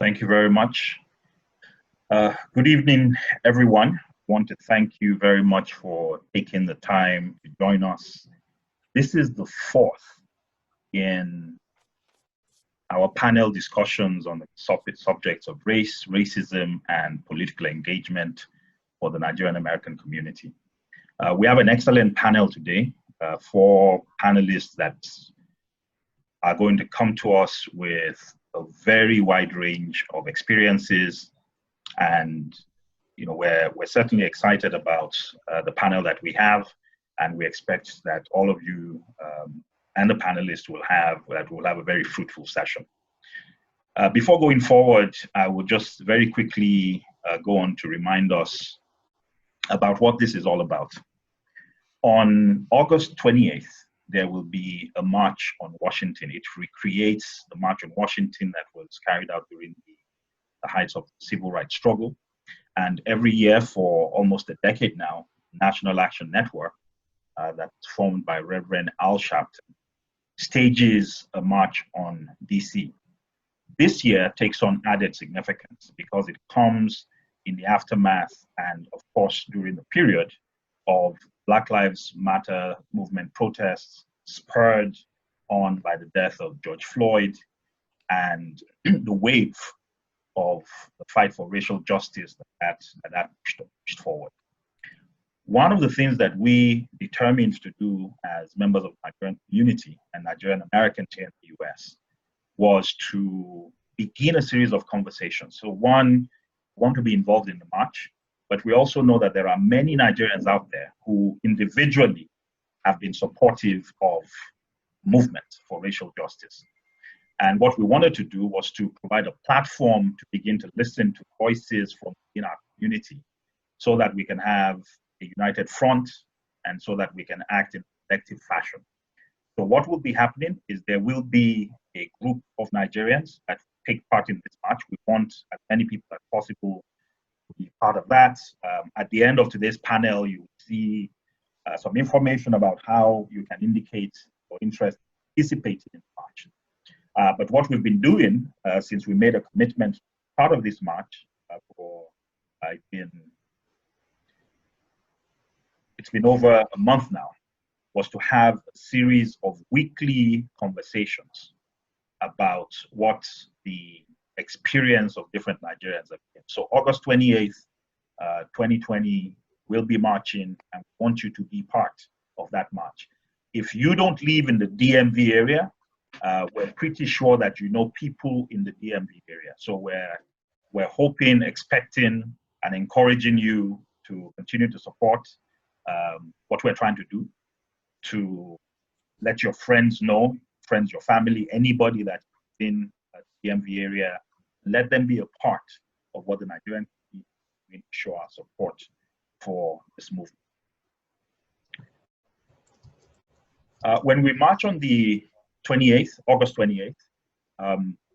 Thank you very much. Good evening, everyone. I want to thank you very much for taking the time to join us. This is the fourth in our panel discussions on the subjects of race, racism, and political engagement for the Nigerian American community. We have an excellent panel today, 4 panelists that are going to come to us with a very wide range of experiences, and we're certainly excited about the panel that we have, and we expect that all of you and the panelists will have a very fruitful session. Before going forward, I will just very quickly go on to remind us about what this is all about. On August 28th, there will be a march on Washington. It recreates the March on Washington that was carried out during the heights of the civil rights struggle. And every year for almost a decade now, National Action Network, that's formed by Reverend Al Sharpton, stages a march on DC. This year takes on added significance because it comes in the aftermath and, of course, during the period of Black Lives Matter movement protests spurred on by the death of George Floyd and the wave of the fight for racial justice that pushed forward. One of the things that we determined to do as members of the Nigerian community and Nigerian Americans here in the US was to begin a series of conversations. So one, we want to be involved in the march, but we also know that there are many Nigerians out there who individually have been supportive of movement for racial justice. And what we wanted to do was to provide a platform to begin to listen to voices from within our community so that we can have a united front and so that we can act in a collective fashion. So what will be happening is there will be a group of Nigerians that take part in this march. We want as many people as possible to be part of that. At the end of today's panel, you will see some information about how you can indicate your interest in participating in the march. But what we've been doing since we made a commitment part of this march it's been over a month now, was to have a series of weekly conversations about what the experience of different Nigerians have been. So August 28th, 2020, we'll be marching, and we want you to be part of that march. If you don't live in the DMV area, we're pretty sure that you know people in the DMV area. So we're hoping, expecting, and encouraging you to continue to support what we're trying to do, to let your friends know, your family, anybody that's in the DMV area, let them be a part of what the Nigerian community will show our support for this movement. When we march on the 28th, August 28th,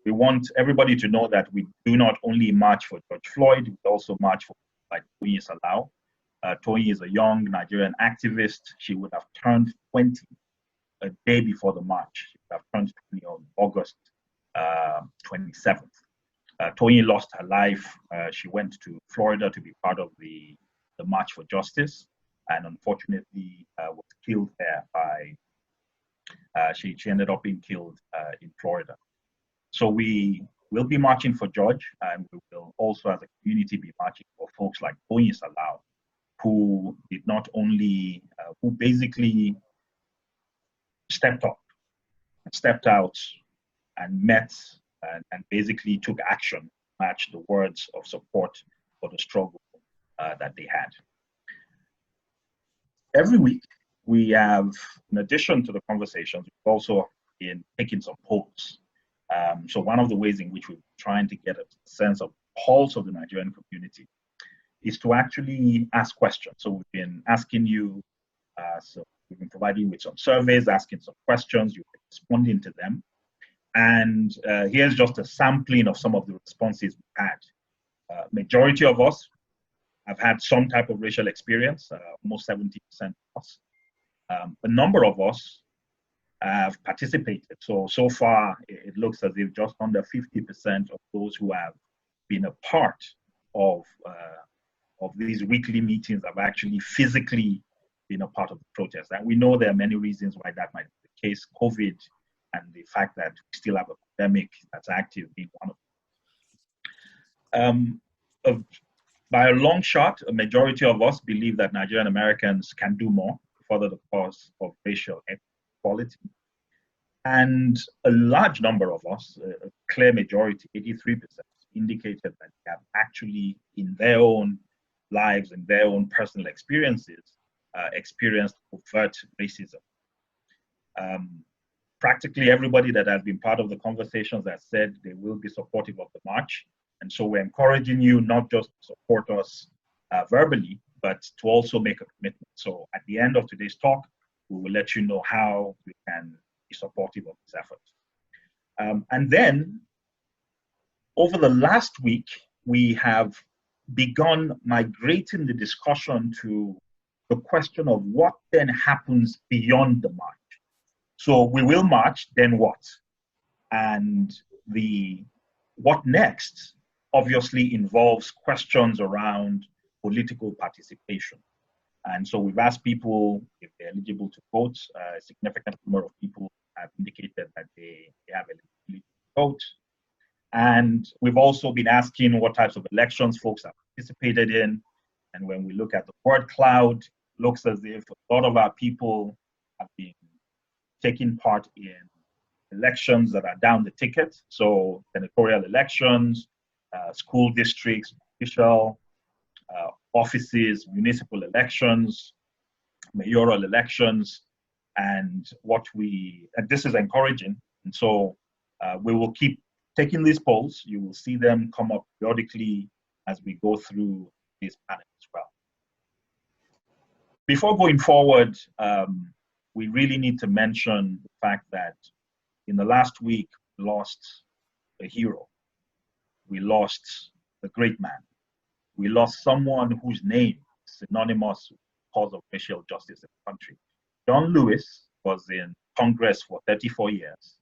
we want everybody to know that we do not only march for George Floyd, we also march for like Toyin Salau. Toyin is a young Nigerian activist. She would have turned 20 a day before the march. She would have turned 20 on August 27th. Toyin lost her life. She went to Florida to be part of the March for Justice, and unfortunately was killed there by, she ended up being killed in Florida. So we will be marching for George, and we will also as a community be marching for folks like Toyin Salau, who did not only, who basically stepped up, stepped out, and met and basically took action, matched the words of support for the struggle that they had. Every week, we have, in addition to the conversations, we've also been taking some polls. So one of the ways in which we're trying to get a sense of pulse of the Nigerian community is to actually ask questions. So we've been asking you, so we've been providing you with some surveys, asking some questions, you've been responding to them. And here's just a sampling of some of the responses we've had. Majority of us have had some type of racial experience, almost 70% plus. A number of us have participated. So far, it looks as if just under 50% of those who have been a part of these weekly meetings have actually physically been a part of the protest. And we know there are many reasons why that might be the case. COVID and the fact that we still have a pandemic that's active being one of them. By a long shot, a majority of us believe that Nigerian Americans can do more to further the cause of racial equality. And a large number of us, a clear majority, 83%, indicated that they have actually, in their own lives and their own personal experiences, experienced overt racism. Practically everybody that has been part of the conversations has said they will be supportive of the march. And so we're encouraging you not just to support us verbally, but to also make a commitment. So at the end of today's talk, we will let you know how we can be supportive of this effort. And then over the last week, we have begun migrating the discussion to the question of what then happens beyond the march. So we will march, then what? And the what next obviously involves questions around political participation. And so we've asked people if they're eligible to vote. A significant number of people have indicated that they have eligibility to vote. And we've also been asking what types of elections folks have participated in. And when we look at the word cloud, it looks as if a lot of our people have been taking part in elections that are down the ticket. So senatorial elections, school districts, official offices, municipal elections, mayoral elections, and this is encouraging. And so we will keep taking these polls. You will see them come up periodically as we go through this panel as well. Before going forward, we really need to mention the fact that in the last week, we lost a hero. We lost a great man. We lost someone whose name is synonymous with the cause of racial justice in the country. John Lewis was in Congress for 34 years,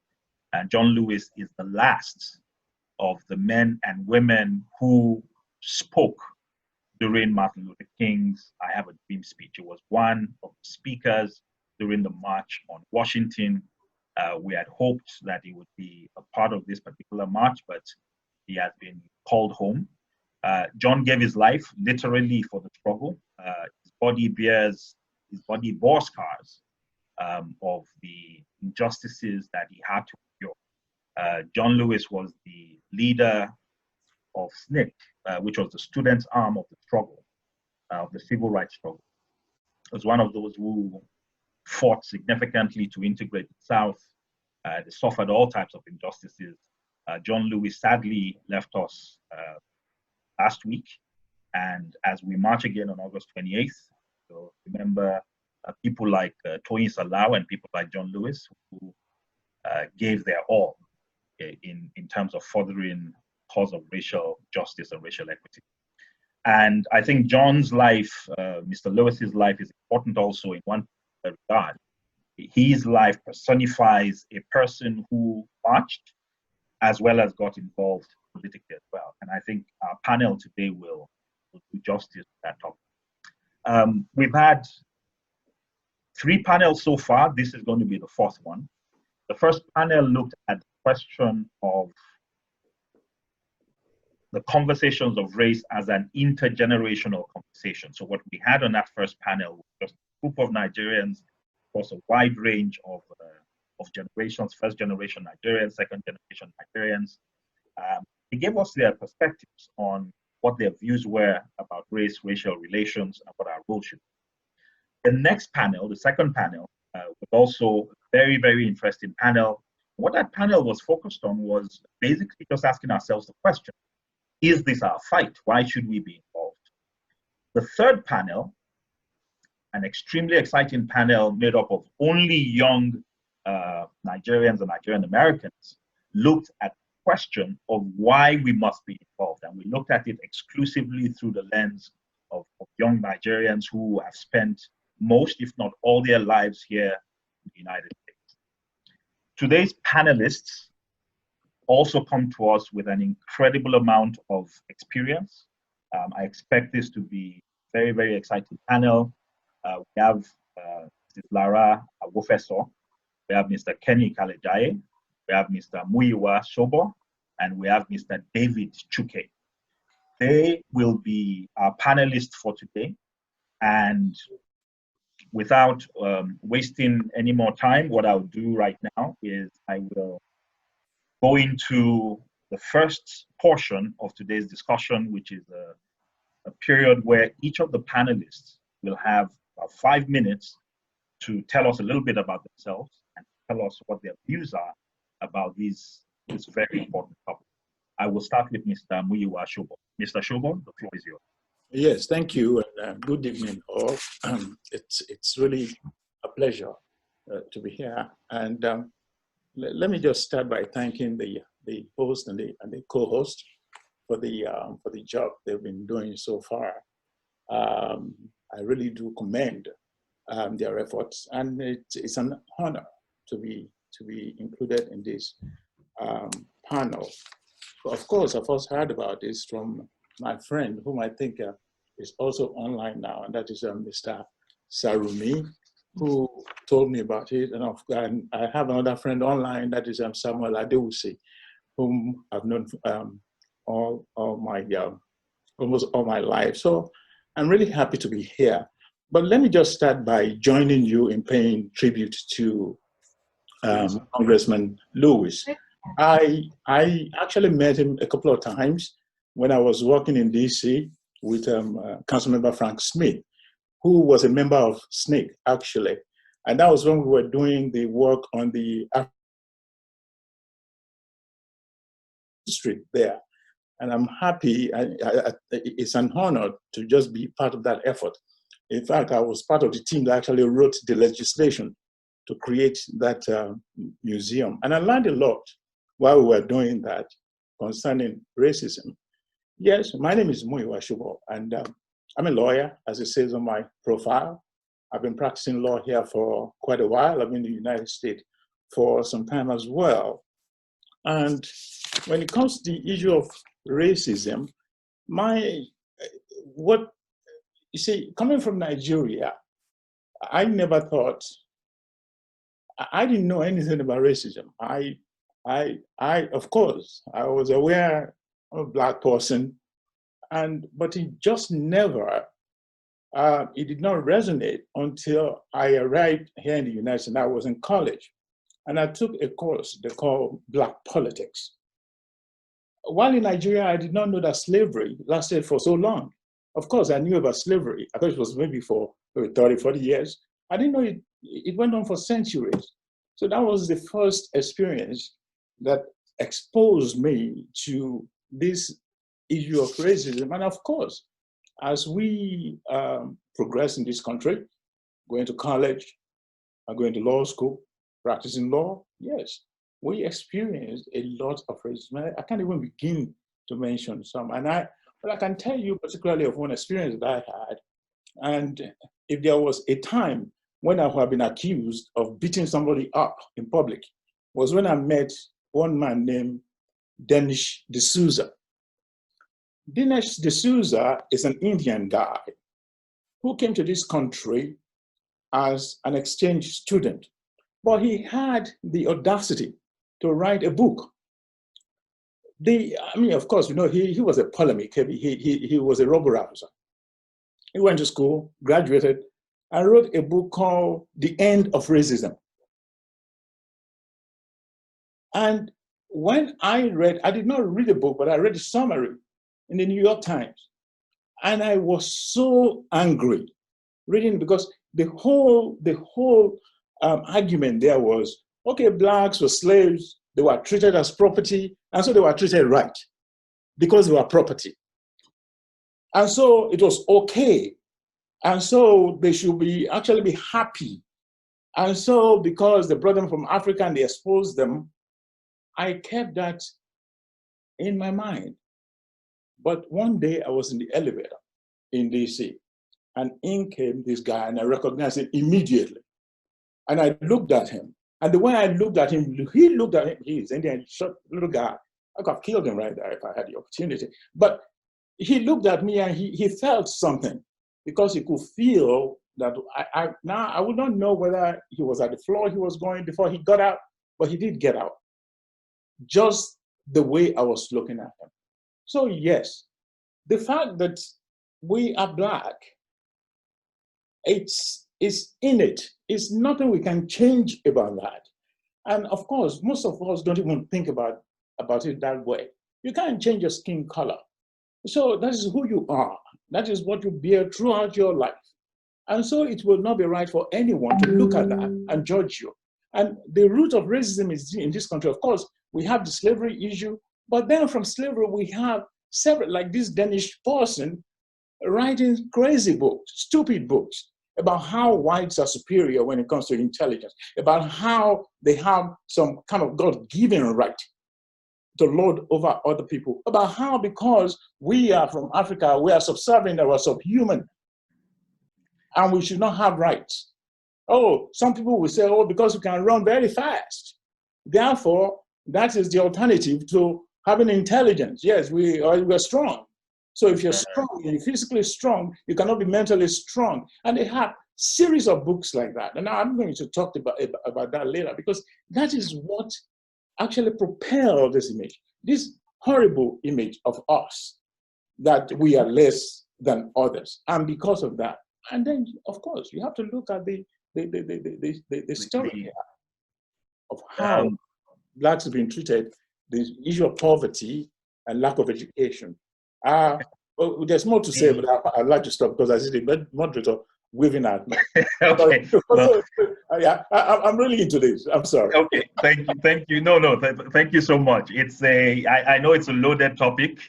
and John Lewis is the last of the men and women who spoke during Martin Luther King's I Have a Dream speech. It was one of the speakers during the March on Washington. We had hoped that he would be a part of this particular march, but he has been called home. John gave his life literally for the struggle. His body bore scars of the injustices that he had to endure. John Lewis was the leader of SNCC, which was the students' arm of the struggle, of the civil rights struggle. He was one of those who fought significantly to integrate the South. They suffered all types of injustices. John Lewis sadly left us last week. And as we march again on August 28th, so remember people like Toyin Salau and people like John Lewis who gave their all in terms of furthering the cause of racial justice and racial equity. And I think John's life, Mr. Lewis's life, is important also in one regard. His life personifies a person who marched as well as got involved politically as well. And I think our panel today will do justice to that topic. We've had 3 panels so far. This is going to be the 4th one. The first panel looked at the question of the conversations of race as an intergenerational conversation. So what we had on that first panel was just a group of Nigerians across a wide range of generations, first generation Nigerians, second generation Nigerians. They gave us their perspectives on what their views were about race, racial relations, and what our role should be. The next panel, the second panel, was also a very, very interesting panel. What that panel was focused on was basically just asking ourselves the question, is this our fight? Why should we be involved? The third panel, an extremely exciting panel made up of only young Nigerians and Nigerian Americans, looked at the question of why we must be involved. And we looked at it exclusively through the lens of young Nigerians who have spent most, if not all their lives here in the United States. Today's panelists also come to us with an incredible amount of experience. I expect this to be very, very exciting panel. We have Mrs. Lara Awofeso, we have Mr. Kenny Kalejaiye, we have Mr. Muyiwa Sobo, and we have Mr. David Chuke. They will be our panelists for today. And without wasting any more time, what I'll do right now is I will go into the first portion of today's discussion, which is a period where each of the panelists will have about 5 minutes to tell us a little bit about themselves and tell us what their views are about this very important topic. I will start with Mr. Muyiwa Sobo. Mr. Sobo, the floor is yours. Yes, thank you, and good evening all. It's really a pleasure to be here, and let me just start by thanking the host and the co-host for the job they've been doing so far. I really do commend their efforts, and it's an honor to be included in this panel. Of course, I first heard about this from my friend, whom I think is also online now, and that is Mr. Sarumi, who told me about it. And I have another friend online, that is Samuel Adewusi, whom I've known almost all my life. So I'm really happy to be here. But let me just start by joining you in paying tribute to Congressman Lewis. I actually met him a couple of times when I was working in DC with Councilmember Frank Smith, who was a member of SNCC, actually. And that was when we were doing the work on the street there. And I'm happy, it's an honor to just be part of that effort. In fact, I was part of the team that actually wrote the legislation to create that museum. And I learned a lot while we were doing that concerning racism. Yes, my name is Muyiwa Sobo, and I'm a lawyer, as it says on my profile. I've been practicing law here for quite a while. I've been in the United States for some time as well. And when it comes to the issue of racism, you see, coming from Nigeria, I never thought, I didn't know anything about racism. Of course, I was aware I'm a Black person, but it just never, it did not resonate until I arrived here in the United States. I was in college, and I took a course they call Black Politics. While in Nigeria, I did not know that slavery lasted for so long. Of course, I knew about slavery. I thought it was maybe for 30, 40 years. I didn't know it went on for centuries. So that was the first experience that exposed me to this issue of racism. And of course, as we progress in this country, going to college, going to law school, practicing law, yes, we experienced a lot of racism. I can't even begin to mention some. But I can tell you particularly of one experience that I had. And if there was a time when I have been accused of beating somebody up in public, was when I met one man named Dinesh D'Souza. Dinesh D'Souza is an Indian guy who came to this country as an exchange student, but he had the audacity to write a book. Of course, he was a polemic. He was a rubber rouser. He went to school, graduated, and wrote a book called The End of Racism. And when I did not read the book, but I read the summary in the New York Times. And I was so angry reading it because the whole argument there was, okay, Blacks were slaves, they were treated as property, and so they were treated right because they were property. And so it was okay. And so they should actually be happy. And so because they brought them from Africa and they exposed them, I kept that in my mind. But one day I was in the elevator in DC, and in came this guy, and I recognized him immediately. And I looked at him, And the way I looked at him, he looked at him, he's Indian, short little guy. I could have killed him right there if I had the opportunity. But he looked at me and he felt something because he could feel that now I would not know whether he was at the floor he was going before he got out, but he did get out. Just the way I was looking at him. So yes, the fact that we are Black, it's innate. It's nothing we can change about that. And of course, most of us don't even think about it that way. You can't change your skin color. So that is who you are. That is what you bear throughout your life. And so it will not be right for anyone to look at that and judge you. And the root of racism is in this country. Of course, we have the slavery issue, but then from slavery, we have several, like this Danish person writing crazy books, stupid books about how whites are superior when it comes to intelligence, about how they have some kind of God-given right to lord over other people, about how because we are from Africa, we are subservient, we are subhuman, and we should not have rights. Oh, some people will say, oh, because we can run very fast. Therefore, that is the alternative to having intelligence. Yes, we're strong. So if you're strong, you're physically strong, you cannot be mentally strong. And they have series of books like that. And I'm going to talk about that later, because that is what actually propelled this image, this horrible image of us, that we are less than others. And because of that, and then, of course, you have to look at the story of how Blacks have been treated, the issue of poverty and lack of education. Well, there's more to say, but I'd like to stop because I see the moderator waving at me. Okay. Well, yeah, I'm really into this. I'm sorry. Okay, thank you. No, thank you so much. I know it's a loaded topic.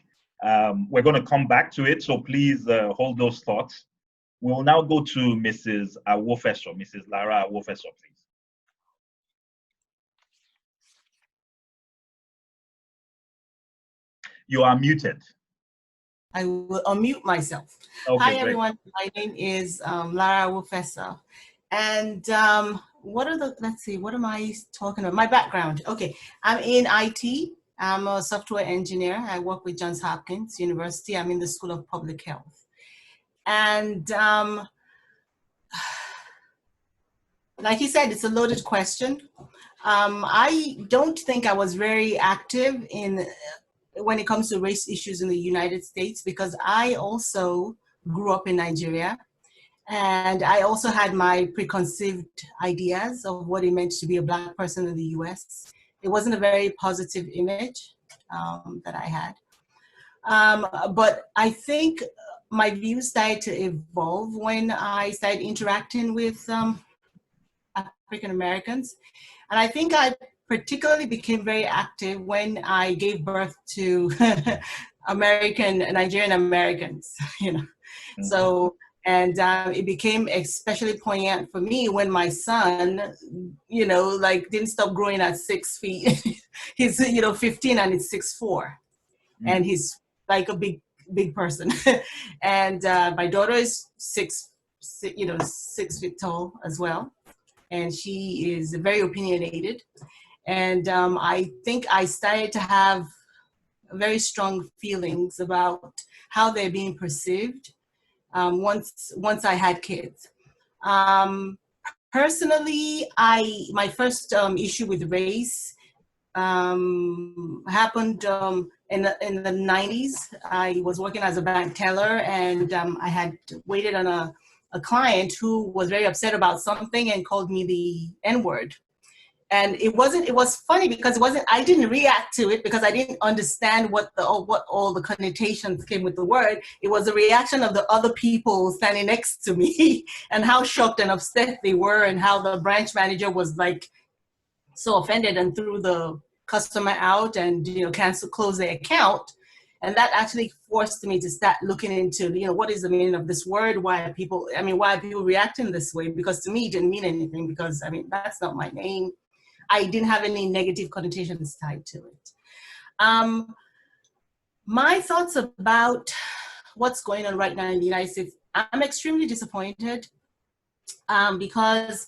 We're going to come back to it, so please hold those thoughts. We'll now go to Mrs. Awofeso, Mrs. Lara Awofeso, please. You are muted. I will unmute myself. Okay, Hi, great. everyone. My name is Lara Awofeso. And let's see, what am I talking about? My background. Okay, I'm in IT. I'm a software engineer. I work with Johns Hopkins University. I'm in the School of Public Health. And like he said, it's a loaded question. I don't think I was very active when it comes to race issues in the United States, because I also grew up in Nigeria. And I also had my preconceived ideas of what it meant to be a Black person in the US. It wasn't a very positive image that I had. But I think my views started to evolve when I started interacting with African Americans. And I think I particularly became very active when I gave birth to Nigerian Americans, you know. Mm-hmm. So, and it became especially poignant for me when my son, you know, like didn't stop growing at 6 feet. He's, 15 and he's 6'4", mm-hmm. And he's like a big person. And my daughter is 6 feet tall as well. And she is very opinionated. And I think I started to have very strong feelings about how they're being perceived once I had kids. Personally, my first issue with race happened in the 90s. I was working as a bank teller, and I had waited on a client who was very upset about something and called me the N-word. And it was funny because I didn't react to it because I didn't understand what all the connotations came with the word. It was a reaction of the other people standing next to me and how shocked and upset they were, and how the branch manager was like so offended and threw the customer out and, close their account. And that actually forced me to start looking into, what is the meaning of this word? Why are people reacting this way? Because to me, it didn't mean anything, because, that's not my name. I didn't have any negative connotations tied to it. My thoughts about what's going on right now in the United States, I'm extremely disappointed because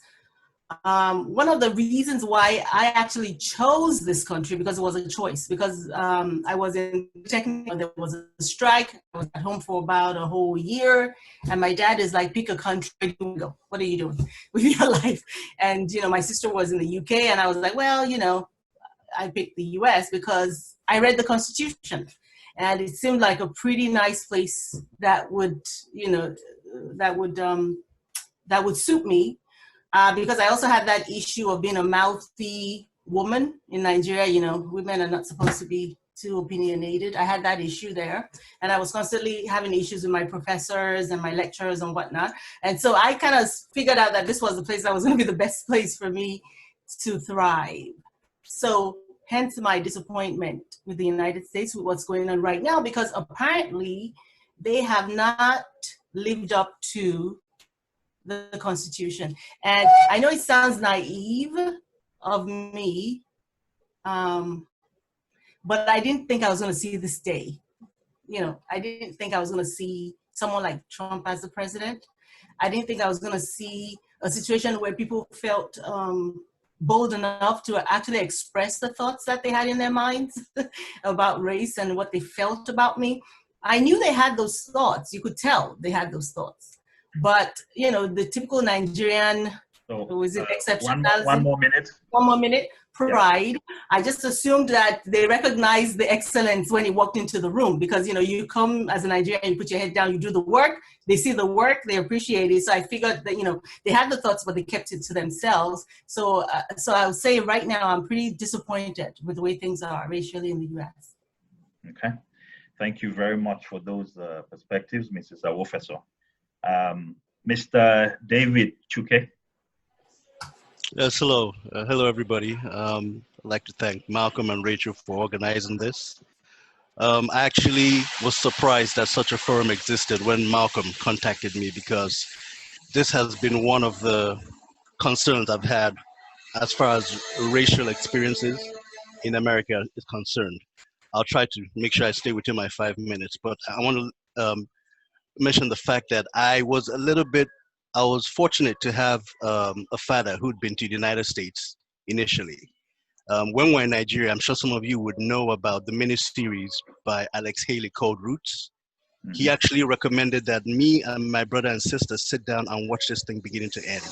One of the reasons why I actually chose this country, because it was a choice, because I was in technical, there was a strike, I was at home for about a whole year, and my dad is like, pick a country, go. What are you doing with your life? And, you know, my sister was in the UK, and I was like, well, you know, I picked the US because I read the Constitution, and it seemed like a pretty nice place that would, you know, that would suit me. Because I also had that issue of being a mouthy woman in Nigeria. You know, women are not supposed to be too opinionated. I had that issue there. And I was constantly having issues with my professors and my lecturers and whatnot. And so I kind of figured out that this was the place that was going to be the best place for me to thrive. So hence my disappointment with the United States, with what's going on right now, because apparently they have not lived up to the Constitution. And I know it sounds naive of me, but I didn't think I was going to see this day. You know, I didn't think I was going to see someone like Trump as the president. I didn't think I was going to see a situation where people felt bold enough to actually express the thoughts that they had in their minds about race and what they felt about me. I knew they had those thoughts. You could tell they had those thoughts. But, you know, the typical Nigerian, was it exceptionalism? One more minute. One more minute. Pride. Yeah. I just assumed that they recognized the excellence when he walked into the room, because, you know, you come as a Nigerian, you put your head down, you do the work, they see the work, they appreciate it. So I figured that, you know, they had the thoughts, but they kept it to themselves. So I would say right now, I'm pretty disappointed with the way things are racially in the US. Okay. Thank you very much for those perspectives, Mrs. Awofeso. Mr. David Chuke. Yes, hello. Hello, everybody. I'd like to thank Malcolm and Rachel for organizing this. I actually was surprised that such a forum existed when Malcolm contacted me, because this has been one of the concerns I've had as far as racial experiences in America is concerned. I'll try to make sure I stay within my 5 minutes, but I want to mention the fact that I was fortunate to have a father who'd been to the United States initially. When we're in Nigeria, I'm sure some of you would know about the miniseries by Alex Haley called Roots. Mm-hmm. He actually recommended that me and my brother and sister sit down and watch this thing beginning to end.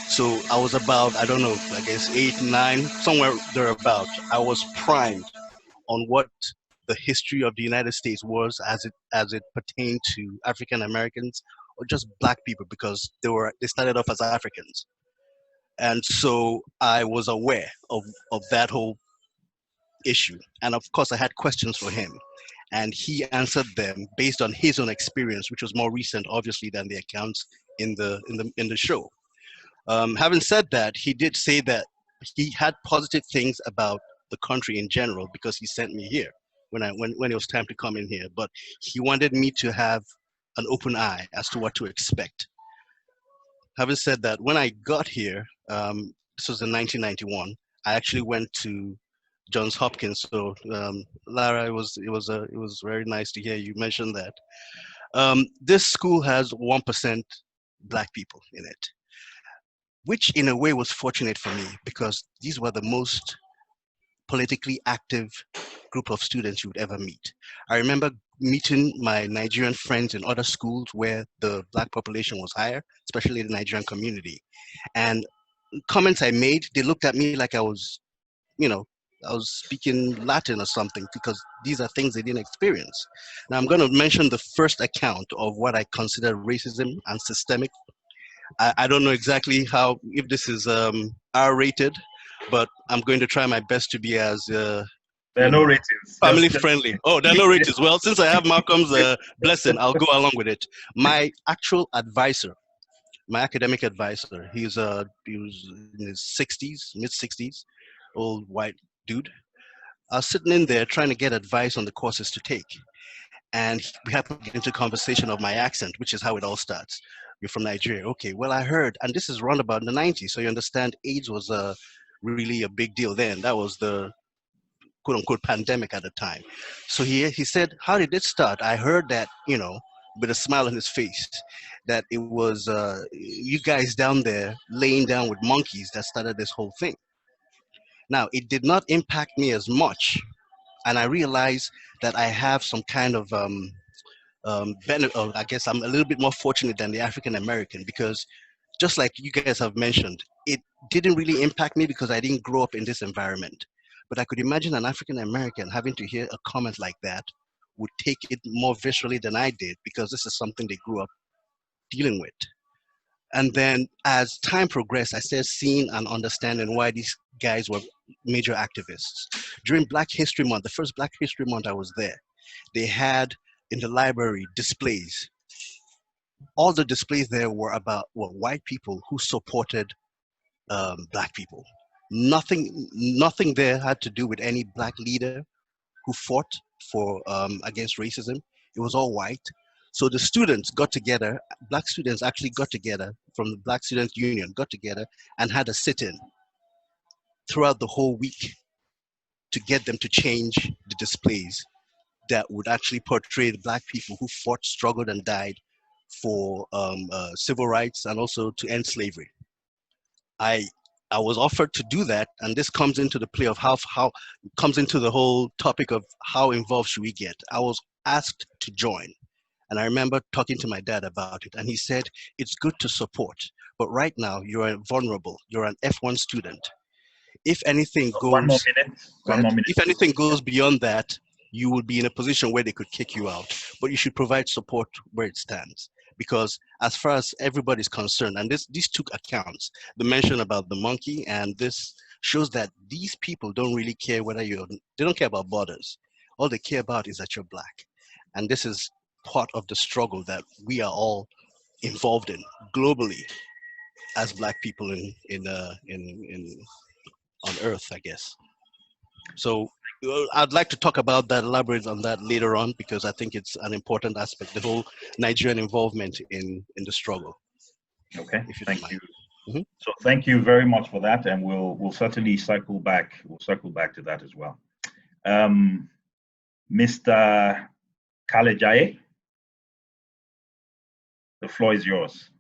So I was about, I don't know, I guess 8, 9, somewhere thereabout. I was primed on what the history of the United States was as it pertained to African Americans or just Black people, because they started off as Africans. And so I was aware of that whole issue. And of course I had questions for him, and he answered them based on his own experience, which was more recent, obviously, than the accounts in the show. Having said that, he did say that he had positive things about the country in general, because he sent me here when it was time to come in here. But he wanted me to have an open eye as to what to expect. Having said that, when I got here, this was in 1991, I actually went to Johns Hopkins. So Lara, it was very nice to hear you mention that. This school has 1% Black people in it, which in a way was fortunate for me, because these were the most politically active group of students you would ever meet. I remember meeting my Nigerian friends in other schools where the Black population was higher, especially the Nigerian community. And comments I made, they looked at me like I was, you know, I was speaking Latin or something, because these are things they didn't experience. Now I'm going to mention the first account of what I consider racism and systemic. I don't know exactly if this is R-rated, but I'm going to try my best to be as there are no ratings. Family friendly. Oh, there are no ratings. Well, since I have Malcolm's blessing, I'll go along with it. My actual advisor, my academic advisor, he was in his 60s, mid 60s, old white dude. I was sitting in there trying to get advice on the courses to take, and we happened to get into conversation of my accent, which is how it all starts. You're from Nigeria. Okay, well, I heard, and this is around about in the 90s, so you understand AIDS was really a big deal then. That was the quote unquote pandemic at the time. So he said, how did it start? I heard that, you know, with a smile on his face that it was you guys down there laying down with monkeys that started this whole thing. Now, it did not impact me as much, and I realized that I have some kind of I guess I'm a little bit more fortunate than the African American because just like you guys have mentioned, it didn't really impact me because I didn't grow up in this environment. But I could imagine an African American having to hear a comment like that would take it more viscerally than I did because this is something they grew up dealing with. And then as time progressed, I started seeing and understanding why these guys were major activists. During Black History Month, the first Black History Month I was there, they had in the library displays. All the displays there were about white people who supported Black people. Nothing there had to do with any Black leader who fought for against racism. It was all white. So the students got together, Black students actually got together from the Black Student Union, got together and had a sit-in throughout the whole week to get them to change the displays that would actually portray the Black people who fought, struggled, and died for civil rights and also to end slavery. I was offered to do that, and this comes into the play of how comes into the whole topic of how involved should we get. I was asked to join, and I remember talking to my dad about it, and he said it's good to support, but right now you're vulnerable. You're an F1 student. If anything One more goes, minute. go One ahead. more minute. If anything goes beyond that, you will be in a position where they could kick you out. But you should provide support where it stands. Because as far as everybody's concerned, and these two accounts, the mention about the monkey, and this shows that these people don't really care whether they don't care about borders. All they care about is that you're Black. And this is part of the struggle that we are all involved in globally as Black people in on Earth, I guess. So I'd like to talk about that, elaborate on that later on, because I think it's an important aspect, the whole Nigerian involvement in the struggle. Okay, If you don't thank mind. you. Mhm. So thank you very much for that, and we'll certainly circle back. We'll circle back to that as well. Mr. Kalejaiye, the floor is yours.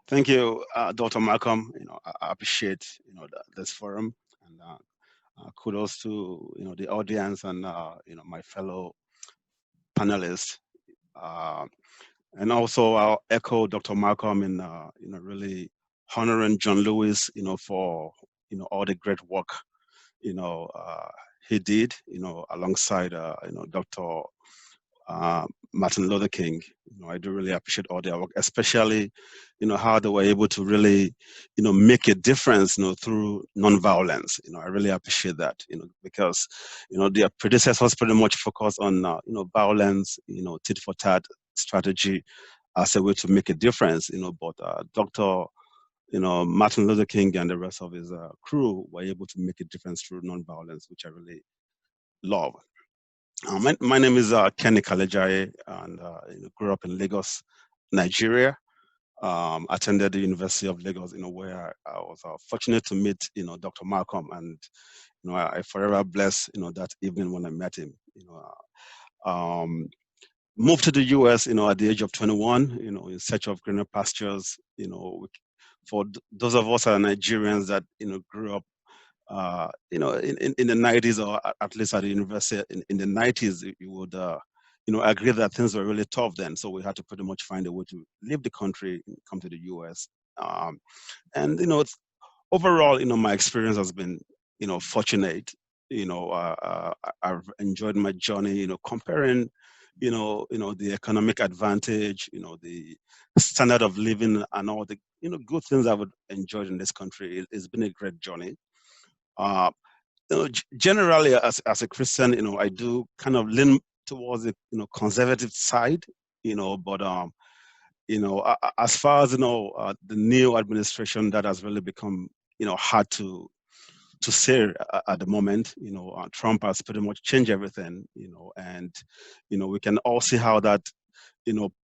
Thank you, Dr. Malcolm. I appreciate this forum, and kudos to the audience and my fellow panelists. And also, I'll echo Dr. Malcolm in really honoring John Lewis, for all the great work he did, alongside Dr. Martin Luther King. I do really appreciate all their work, especially how they were able to really make a difference through nonviolence. I really appreciate that, because their predecessors pretty much focused on violence, tit for tat strategy as a way to make a difference. But Dr. Martin Luther King and the rest of his crew were able to make a difference through nonviolence, which I really love. My name is Kenny Kalejaiye, and grew up in Lagos, Nigeria. Attended the University of Lagos, where I was fortunate to meet, Dr. Malcolm, and I forever bless, that evening when I met him. Moved to the U.S., at the age of 21, in search of greener pastures. For those of us who are Nigerians that grew up in the 90s, or at least at the university in the 90s, you would, agree that things were really tough then. So we had to pretty much find a way to leave the country and come to the US. And, it's, overall, my experience has been, fortunate. I've enjoyed my journey, comparing, the economic advantage, the standard of living and all the, good things I've enjoyed in this country. It's been a great journey. Generally, as a Christian, I do kind of lean towards the conservative side, but as far as the new administration, that has really become hard to say at the moment. Trump has pretty much changed everything, and we can all see how that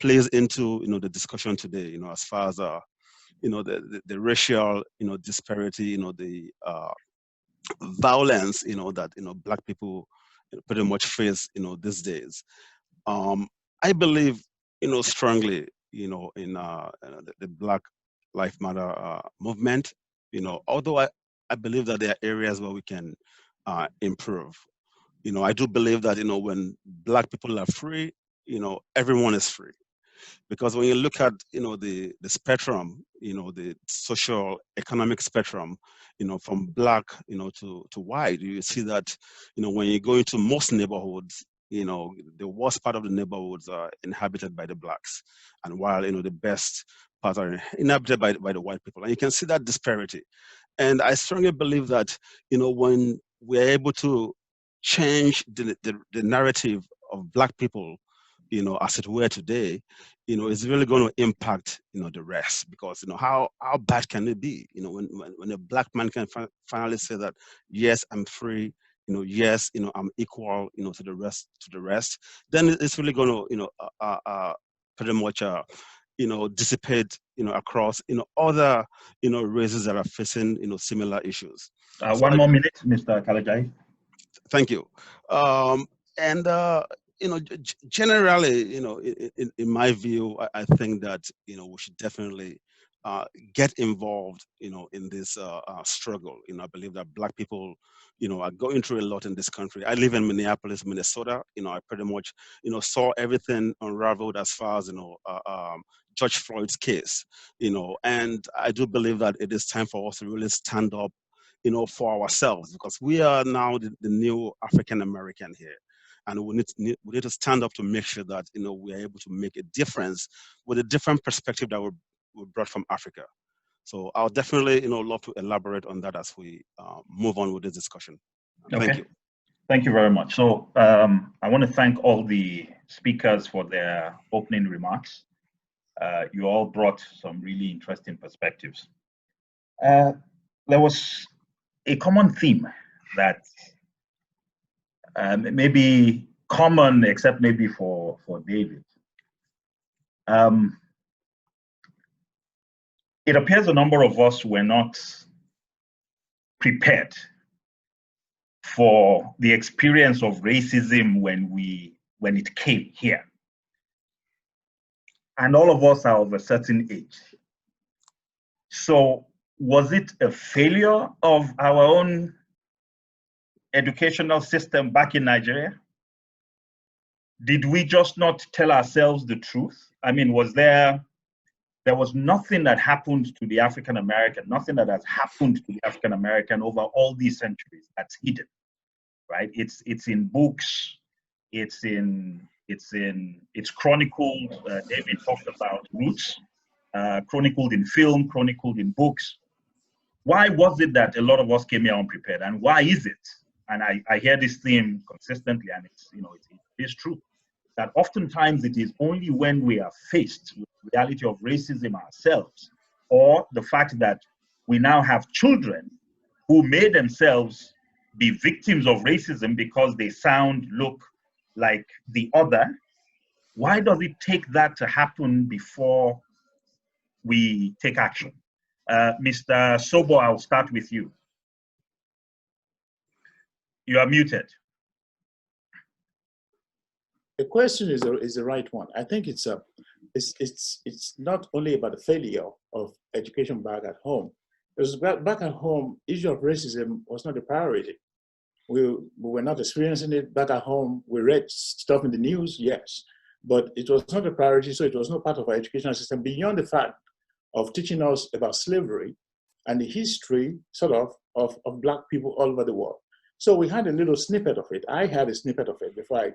plays into the discussion today. As far as the racial disparity, the violence that Black people pretty much face these days. I believe, strongly, in the Black Lives Matter movement. Although I believe that there are areas where we can improve. I do believe that, when Black people are free, everyone is free. Because when you look at, the spectrum, the social economic spectrum, from Black, to white, you see that, when you go into most neighborhoods, the worst part of the neighborhoods are inhabited by the Blacks, and while, the best parts are inhabited by the white people. And you can see that disparity. And I strongly believe that, when we're able to change the narrative of Black people, as it were today, it's really going to impact, the rest. Because, how bad can it be? When a Black man can finally say that, yes, I'm free, yes, I'm equal, to the rest, then it's really going to, pretty much, dissipate, across, other, races that are facing, similar issues. So One more minute, Mr. Kalejaiye. Thank you. And generally, in my view, I think that we should definitely get involved, in this struggle. I believe that Black people, are going through a lot in this country. I live in Minneapolis, Minnesota. I pretty much, saw everything unraveled as far as George Floyd's case. And I do believe that it is time for us to really stand up, for ourselves, because we are now the new African American here. And we need to stand up to make sure that, we are able to make a difference with a different perspective that we brought from Africa. So I'll definitely, love to elaborate on that as we move on with this discussion. Thank you. Thank you very much. So I want to thank all the speakers for their opening remarks. You all brought some really interesting perspectives. There was a common theme that maybe common, except maybe for David. It appears a number of us were not prepared for the experience of racism when it came here. And all of us are of a certain age. So was it a failure of our own educational system back in Nigeria? Did we just not tell ourselves the truth? I mean, there was nothing that happened to the African American, nothing that has happened to the African American over all these centuries that's hidden, right? It's in books, it's chronicled. David talked about roots, chronicled in film, chronicled in books. Why was it that a lot of us came here unprepared, and why is it? And I hear this theme consistently, and it is true that oftentimes it is only when we are faced with the reality of racism ourselves, or the fact that we now have children who may themselves be victims of racism because they look like the other. Why does it take that to happen before we take action? Mr. Sobo, I'll start with you. You are muted. The question is the right one. I think it's not only about the failure of education back at home. Because back at home, issue of racism was not a priority. We were not experiencing it back at home. We read stuff in the news, yes, but it was not a priority, so it was not part of our educational system beyond the fact of teaching us about slavery and the history, sort of Black people all over the world. So we had a little snippet of it. I had a snippet of it before I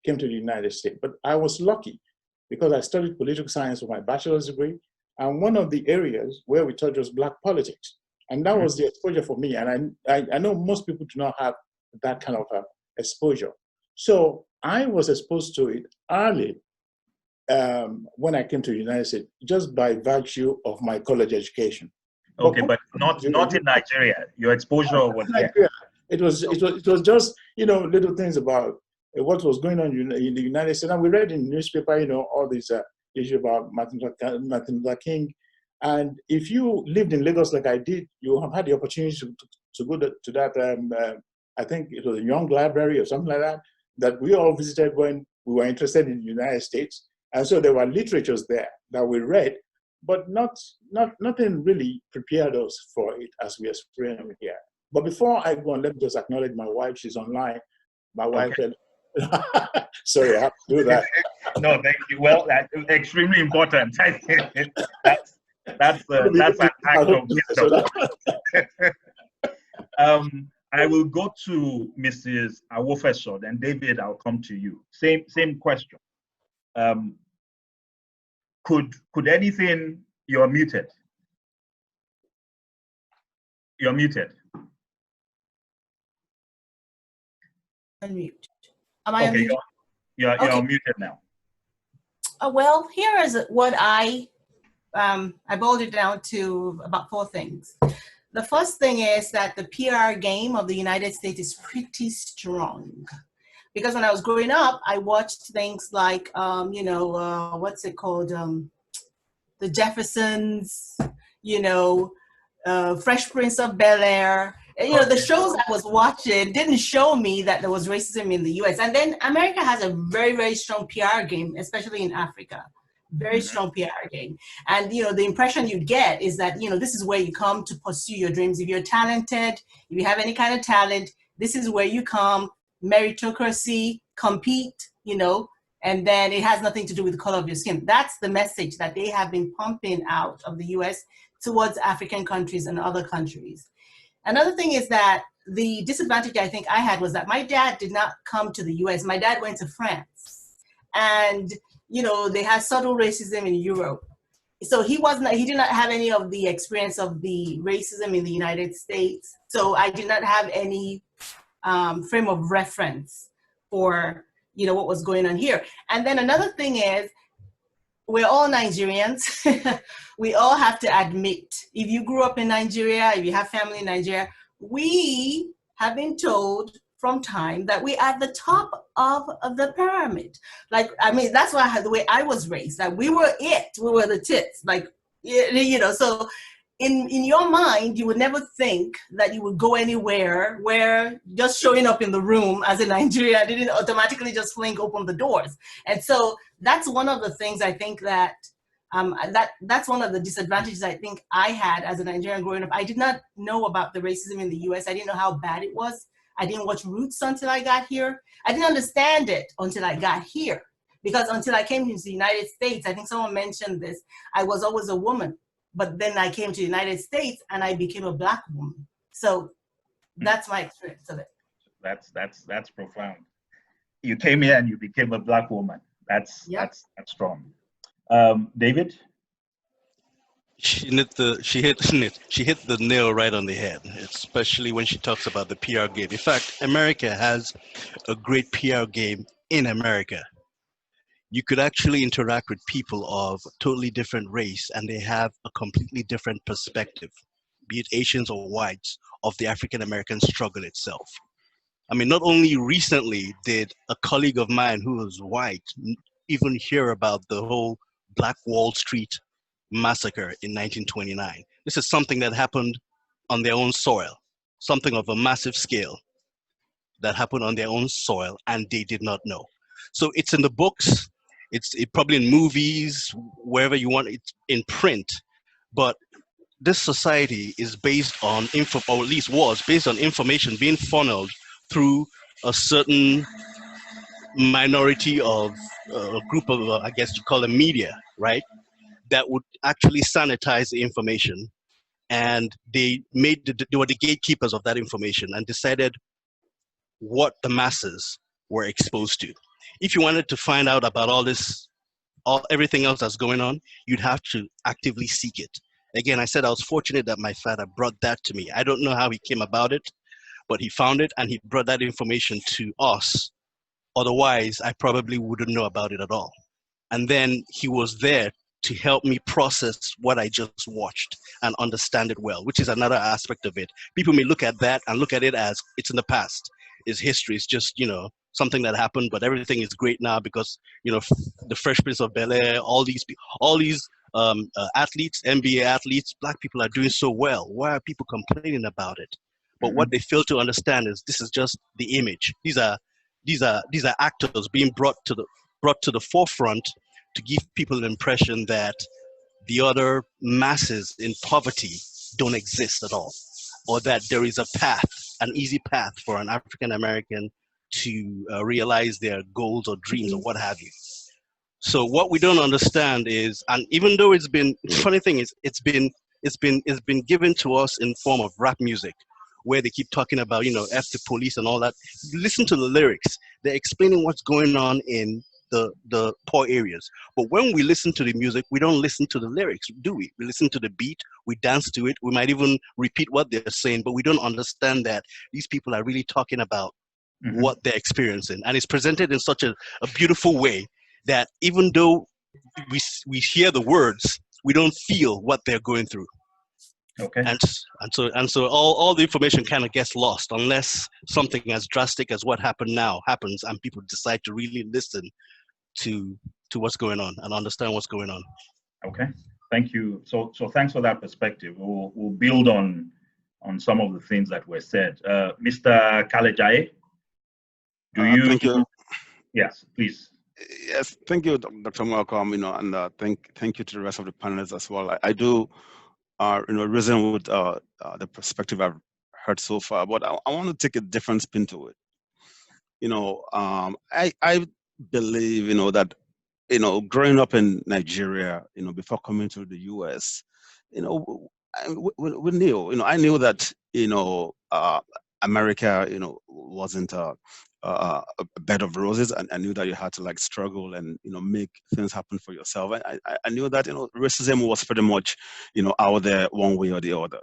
came to the United States, but I was lucky because I studied political science for my bachelor's degree, and one of the areas where we taught was Black politics. And that was the exposure for me. And I know most people do not have that kind of exposure. So I was exposed to it early when I came to the United States, just by virtue of my college education. Okay, but not in Nigeria. Your exposure was there. It was just, little things about what was going on in the United States. And we read in the newspaper, all these issues about Martin Luther King. And if you lived in Lagos like I did, you have had the opportunity to go to that, I think it was a Young Library or something like that we all visited when we were interested in the United States. And so there were literatures there that we read, but nothing really prepared us for it as we experienced here. But before I go on, let me just acknowledge my wife. She's online. My wife, Okay. sorry, I have to do that. No, thank you. Well, that's extremely important. that's an act of wisdom. I will go to Mrs. Awofeso, then David, I'll come to you. Same question. Could anything? You're muted. You're muted. Unmute. Am I Okay, unmuted? you're Okay. muted now. Well, here is what I boiled it down to about 4 things. The first thing is that the PR game of the United States is pretty strong. Because when I was growing up, I watched things like, what's it called? The Jeffersons, Fresh Prince of Bel-Air. The shows I was watching didn't show me that there was racism in the US. And then America has a very, very strong PR game, especially in Africa. Very strong PR game. And, the impression you get is that, this is where you come to pursue your dreams. If you're talented, if you have any kind of talent, this is where you come, meritocracy, compete, and then it has nothing to do with the color of your skin. That's the message that they have been pumping out of the US towards African countries and other countries. Another thing is that the disadvantage I think I had was that my dad did not come to the US. My dad went to France. And they had subtle racism in Europe. So he did not have any of the experience of the racism in the United States. So I did not have any frame of reference for, what was going on here. And then another thing is, we're all Nigerians. We all have to admit, if you grew up in Nigeria, if you have family in Nigeria, we have been told from time that we are at the top of the pyramid. That's why the way I was raised, that we were the tits, so in your mind, you would never think that you would go anywhere where just showing up in the room as a Nigerian didn't automatically just fling open the doors. And so that's one of the things I think that, that's one of the disadvantages I think I had as a Nigerian growing up. I did not know about the racism in the US. I didn't know how bad it was. I didn't watch Roots until I got here. I didn't understand it until I got here. Because until I came to the United States, I think someone mentioned this, I was always a woman. But then I came to the United States and I became a Black woman. So that's my experience of it. That's profound. You came here and you became a Black woman. That's strong. David? She hit the nail right on the head, especially when she talks about the PR game. In fact, America has a great PR game in America. You could actually interact with people of totally different race and they have a completely different perspective, be it Asians or whites, of the African American struggle itself. I mean, not only recently did a colleague of mine who was white even hear about the whole Black Wall Street massacre in 1929. This is something that happened on their own soil, something of a massive scale that happened on their own soil and they did not know. So it's in the books, it's probably in movies, wherever you want it, in print. But this society is based on or at least was based on information being funneled through a certain minority of a group of, I guess you call them media, right? That would actually sanitize the information. And they were the gatekeepers of that information and decided what the masses were exposed to. If you wanted to find out about everything else that's going on, you'd have to actively seek it. Again, I said I was fortunate that my father brought that to me. I don't know how he came about it, but he found it and he brought that information to us. Otherwise, I probably wouldn't know about it at all. And then he was there to help me process what I just watched and understand it well, which is another aspect of it. People may look at that and look at it as it's in the past. It's history. It's just, something that happened, but everything is great now because, the Fresh Prince of Bel-Air, all these athletes, NBA athletes, Black people are doing so well. Why are people complaining about it? But what they fail to understand is this is just the image. These are these are actors being brought to the forefront to give people an impression that the other masses in poverty don't exist at all, or that there is a path, an easy path for an African American to realize their goals or dreams or what have you. So what we don't understand is, and even though it's been, funny thing is, it's been given to us in form of rap music, where they keep talking about, F the police and all that. Listen to the lyrics. They're explaining what's going on in the poor areas. But when we listen to the music, we don't listen to the lyrics, do we? We listen to the beat, we dance to it, we might even repeat what they're saying, but we don't understand that these people are really talking about what they're experiencing. And it's presented in such a beautiful way that even though we hear the words, we don't feel what they're going through. Okay. And so all the information kind of gets lost unless something as drastic as what happened now happens and people decide to really listen to what's going on and understand what's going on. Okay, thank you. So thanks for that perspective. We'll build on some of the things that were said. Mr. Kalejaiye, do you? Thank you. Yes, please. Yes, thank you, Dr. Malcolm. And thank you to the rest of the panelists as well. I do, reason with the perspective I've heard so far, but I want to take a different spin to it. I believe, that, growing up in Nigeria, before coming to the US, we knew, I knew that, America, wasn't a bed of roses, and I knew that you had to struggle and, make things happen for yourself. I knew that, racism was pretty much, out there one way or the other.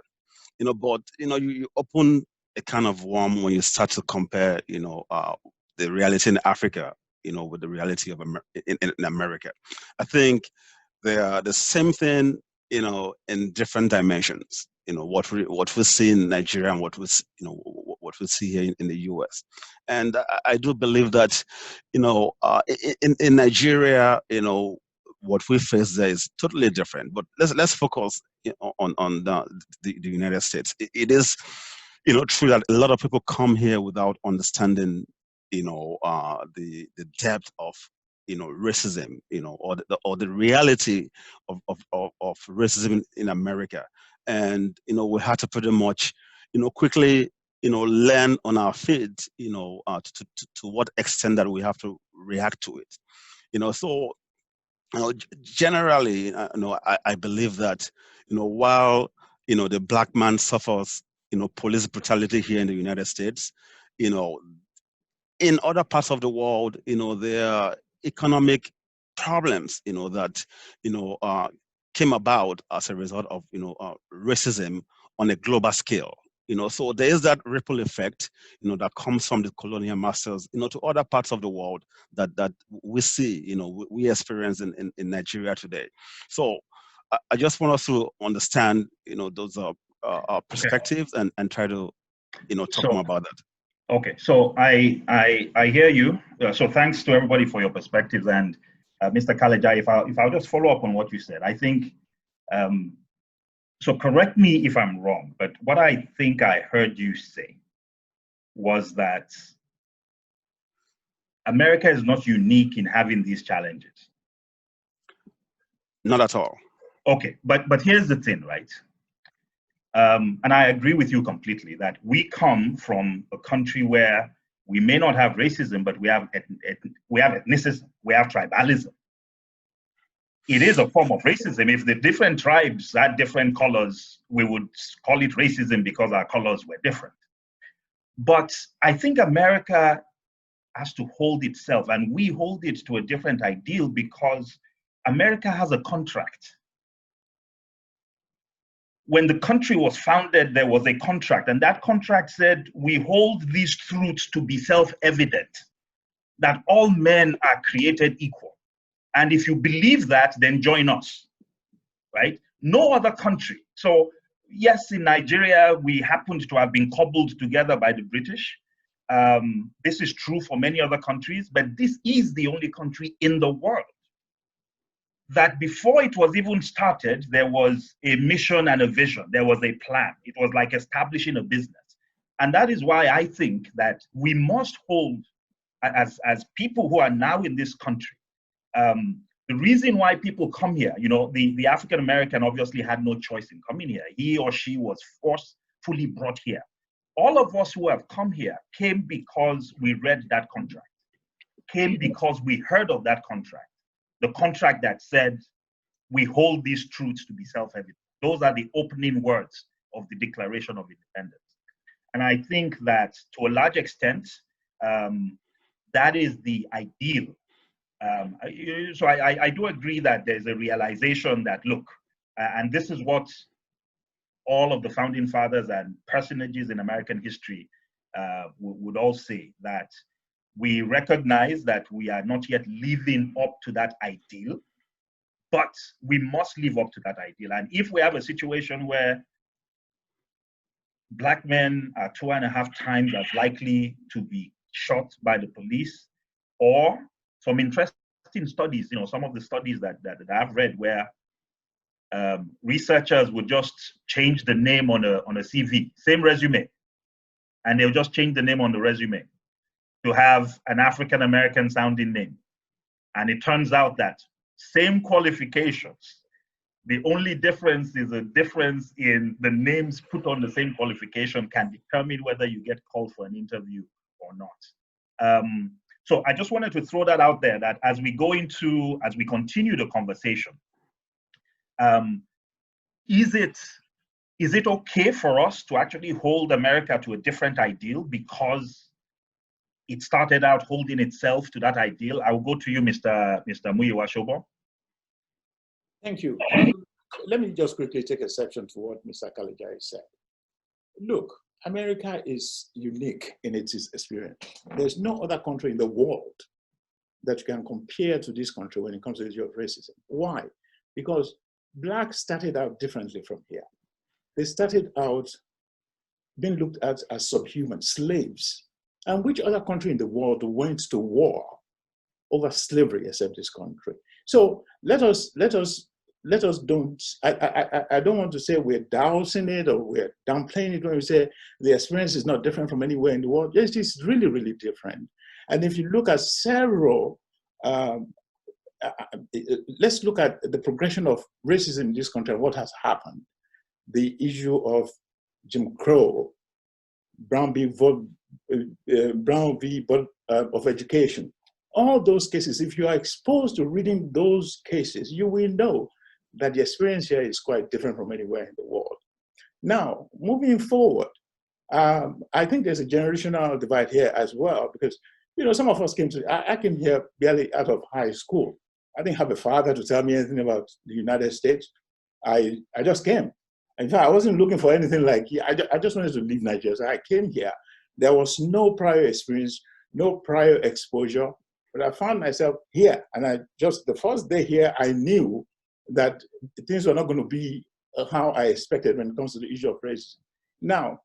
But you open a kind of worm when you start to compare, the reality in Africa, with the reality of in America. I think they are the same thing, in different dimensions. What we see in Nigeria and what we see here in the US. And I do believe that, in Nigeria, what we face there is totally different. But let's focus on the United States. It is, true that a lot of people come here without understanding, the depth of, racism, or the reality of racism in America. And, we had to pretty much, quickly, learn on our feet, to what extent that we have to react to it. So, generally, I believe that, while, the black man suffers, police brutality here in the United States, in other parts of the world, there are economic problems, that, came about as a result of, racism on a global scale. So there is that ripple effect, that comes from the colonial masters, to other parts of the world that we see, we experience in Nigeria today. So I just want us to understand, those perspectives and try to, talk more about that. Okay, so I hear you. So thanks to everybody for your perspectives. And Mr. Kalejaiye, if I'll just follow up on what you said, I think, so correct me if I'm wrong, but what I think I heard you say was that America is not unique in having these challenges. Not at all. Okay, but here's the thing, right? And I agree with you completely that we come from a country where we may not have racism, but we have ethnicism, we have tribalism. It is a form of racism. If the different tribes had different colors, we would call it racism because our colors were different. But I think America has to hold itself, and we hold it to a different ideal because America has a contract. When the country was founded, there was a contract, and that contract said, we hold these truths to be self-evident, that all men are created equal. And if you believe that, then join us, right? No other country. So yes, in Nigeria, we happened to have been cobbled together by the British. This is true for many other countries, but this is the only country in the world that before it was even started, there was a mission and a vision. There was a plan. It was like establishing a business. And that is why I think that we must hold as people who are now in this country, the reason why people come here, you know, the African American obviously had no choice in coming here. He or she was forcefully brought here. All of us who have come here came because we read that contract, came because we heard of that contract, the contract that said, we hold these truths to be self-evident. Those are the opening words of the Declaration of Independence. And I think that to a large extent, that is the ideal. So I do agree that there's a realization that, look, and this is what all of the founding fathers and personages in American history would all say, that we recognize that we are not yet living up to that ideal, but we must live up to that ideal. And if we have a situation where Black men are 2.5 times as likely to be shot by the police, or some interesting studies, you know, some of the studies that I've read where researchers would just change the name on a CV, same resume, and they'll just change the name on the resume to have an African American sounding name. And it turns out that same qualifications, the only difference is a difference in the names put on the same qualification can determine whether you get called for an interview or not. So I just wanted to throw that out there, that as we continue the conversation, is it okay for us to actually hold America to a different ideal because it started out holding itself to that ideal? I will go to you, Mr. Muyiwa Sobo. Thank you. Let me just quickly take exception to what Mr. Kalejaiye said. Look, America is unique in its experience. There's no other country in the world that you can compare to this country when it comes to the issue of racism. Why? Because Blacks started out differently from here. They started out being looked at as subhuman, slaves. And which other country in the world went to war over slavery except this country? So let us don't, I don't want to say we're dousing it or we're downplaying it when we say the experience is not different from anywhere in the world. Yes, it's really, really different. And if you look at several, let's look at the progression of racism in this country and what has happened. The issue of Jim Crow, Brown v. Board of Education. All those cases, if you are exposed to reading those cases, you will know that the experience here is quite different from anywhere in the world. Now, moving forward, I think there's a generational divide here as well, because, you know, some of us came to, I came here barely out of high school. I didn't have a father to tell me anything about the United States. I just came. In fact, I wasn't looking for anything like, I just wanted to leave Nigeria. So I came here. There was no prior experience, no prior exposure, but I found myself here. And the first day here, I knew that things were not going to be how I expected when it comes to the issue of racism. Now,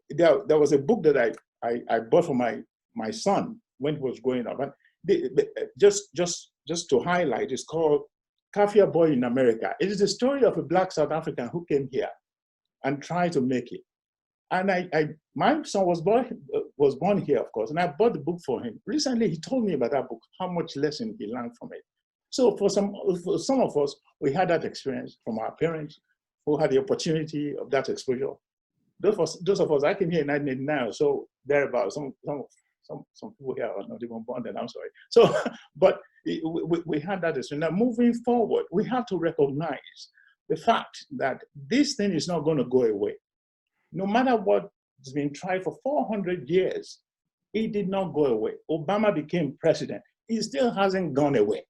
there was a book that I bought for my son when he was growing up. And just to highlight, it's called Kafia Boy in America. It is the story of a Black South African who came here and tried to make it. And my son was born here, of course, and I bought the book for him. Recently, he told me about that book, how much lesson he learned from it. So for some of us, we had that experience from our parents who had the opportunity of that exposure. Those of us, I came here in 1989, so thereabouts. Some people here are not even born then, I'm sorry. So, but we had that experience. Now, moving forward, we have to recognize the fact that this thing is not going to go away. No matter what has been tried for 400 years, it did not go away. Obama became president. It still hasn't gone away.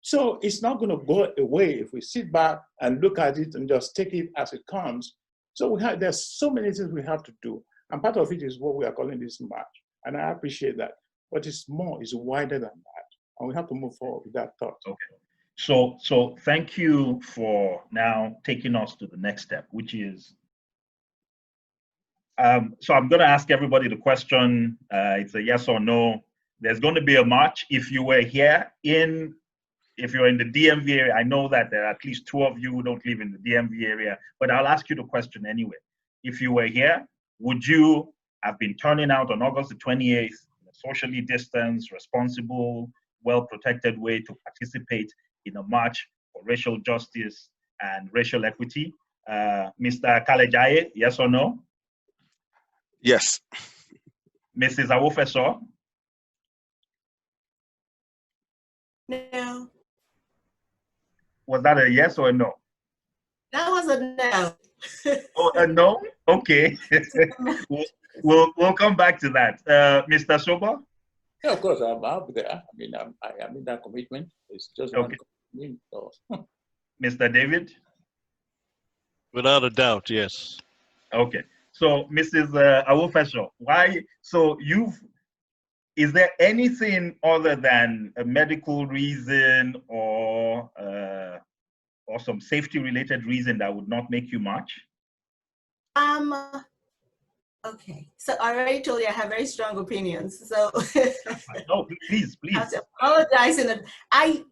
So it's not going to go away if we sit back and look at it and just take it as it comes. So there's so many things we have to do. And part of it is what we are calling this march. And I appreciate that. But it's wider than that. And we have to move forward with that thought. Okay. So thank you for now taking us to the next step, which is, so I'm going to ask everybody the question. It's a yes or no. There's going to be a march. If you were here if you're in the DMV area, I know that there are at least 2 of you who don't live in the DMV area, but I'll ask you the question anyway. If you were here, would you have been turning out on August the 28th in a socially distanced, responsible, well-protected way to participate in a march for racial justice and racial equity. Mr. Kalejaiye, yes or no? Yes. Mrs. Awofeso? No. Was that a yes or a no? That was a no. Oh, a no? Okay. we'll come back to that. Mr. Sobo? Yeah, of course, I'm up there. I mean, I am in that commitment. It's just one Okay. commitment. So. Mr. David? Without a doubt, yes. Okay. So, Mrs. Awofeso, why? So, is there anything other than a medical reason or some safety-related reason that would not make you march? Okay. So I already told you I have very strong opinions. So No, please. I have to apologize.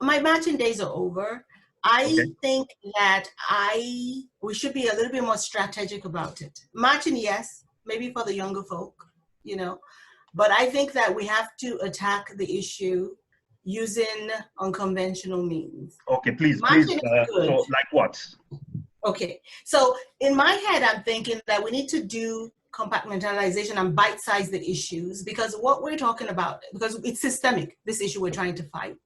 My marching days are over. I think that we should be a little bit more strategic about it. Marching, yes, maybe for the younger folk, but I think that we have to attack the issue using unconventional means. Okay, please. So, like what? Okay, so in my head, I'm thinking that we need to do compartmentalization and bite-size the issues, because what we're talking about, because it's systemic, this issue we're trying to fight,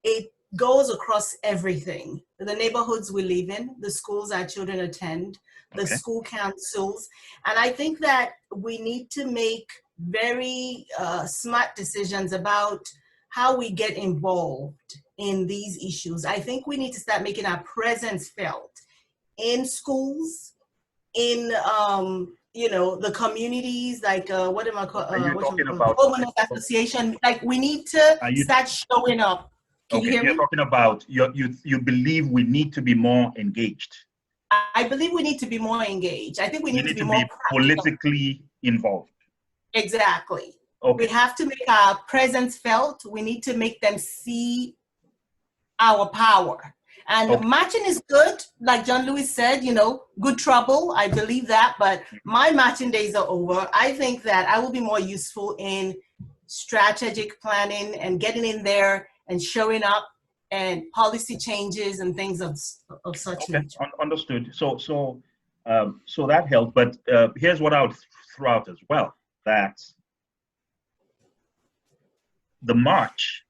it goes across everything. The neighborhoods we live in, the schools our children attend, the school councils. And I think that we need to make very smart decisions about how we get involved in these issues. I think we need to start making our presence felt in schools, in the communities, like what am I calling? Homeowners association. Like we need to start showing up. Can you hear me? You're talking about you believe we need to be more engaged. I believe we need to be more engaged. I think we need to be more politically involved. Exactly. Okay. We have to make our presence felt. We need to make them see our power. And marching is good, like John Lewis said, good trouble. I believe that, but my marching days are over. I think that I will be more useful in strategic planning and getting in there and showing up and policy changes and things of such nature. Understood. So that helped. But here's what I would throw out as well: that the march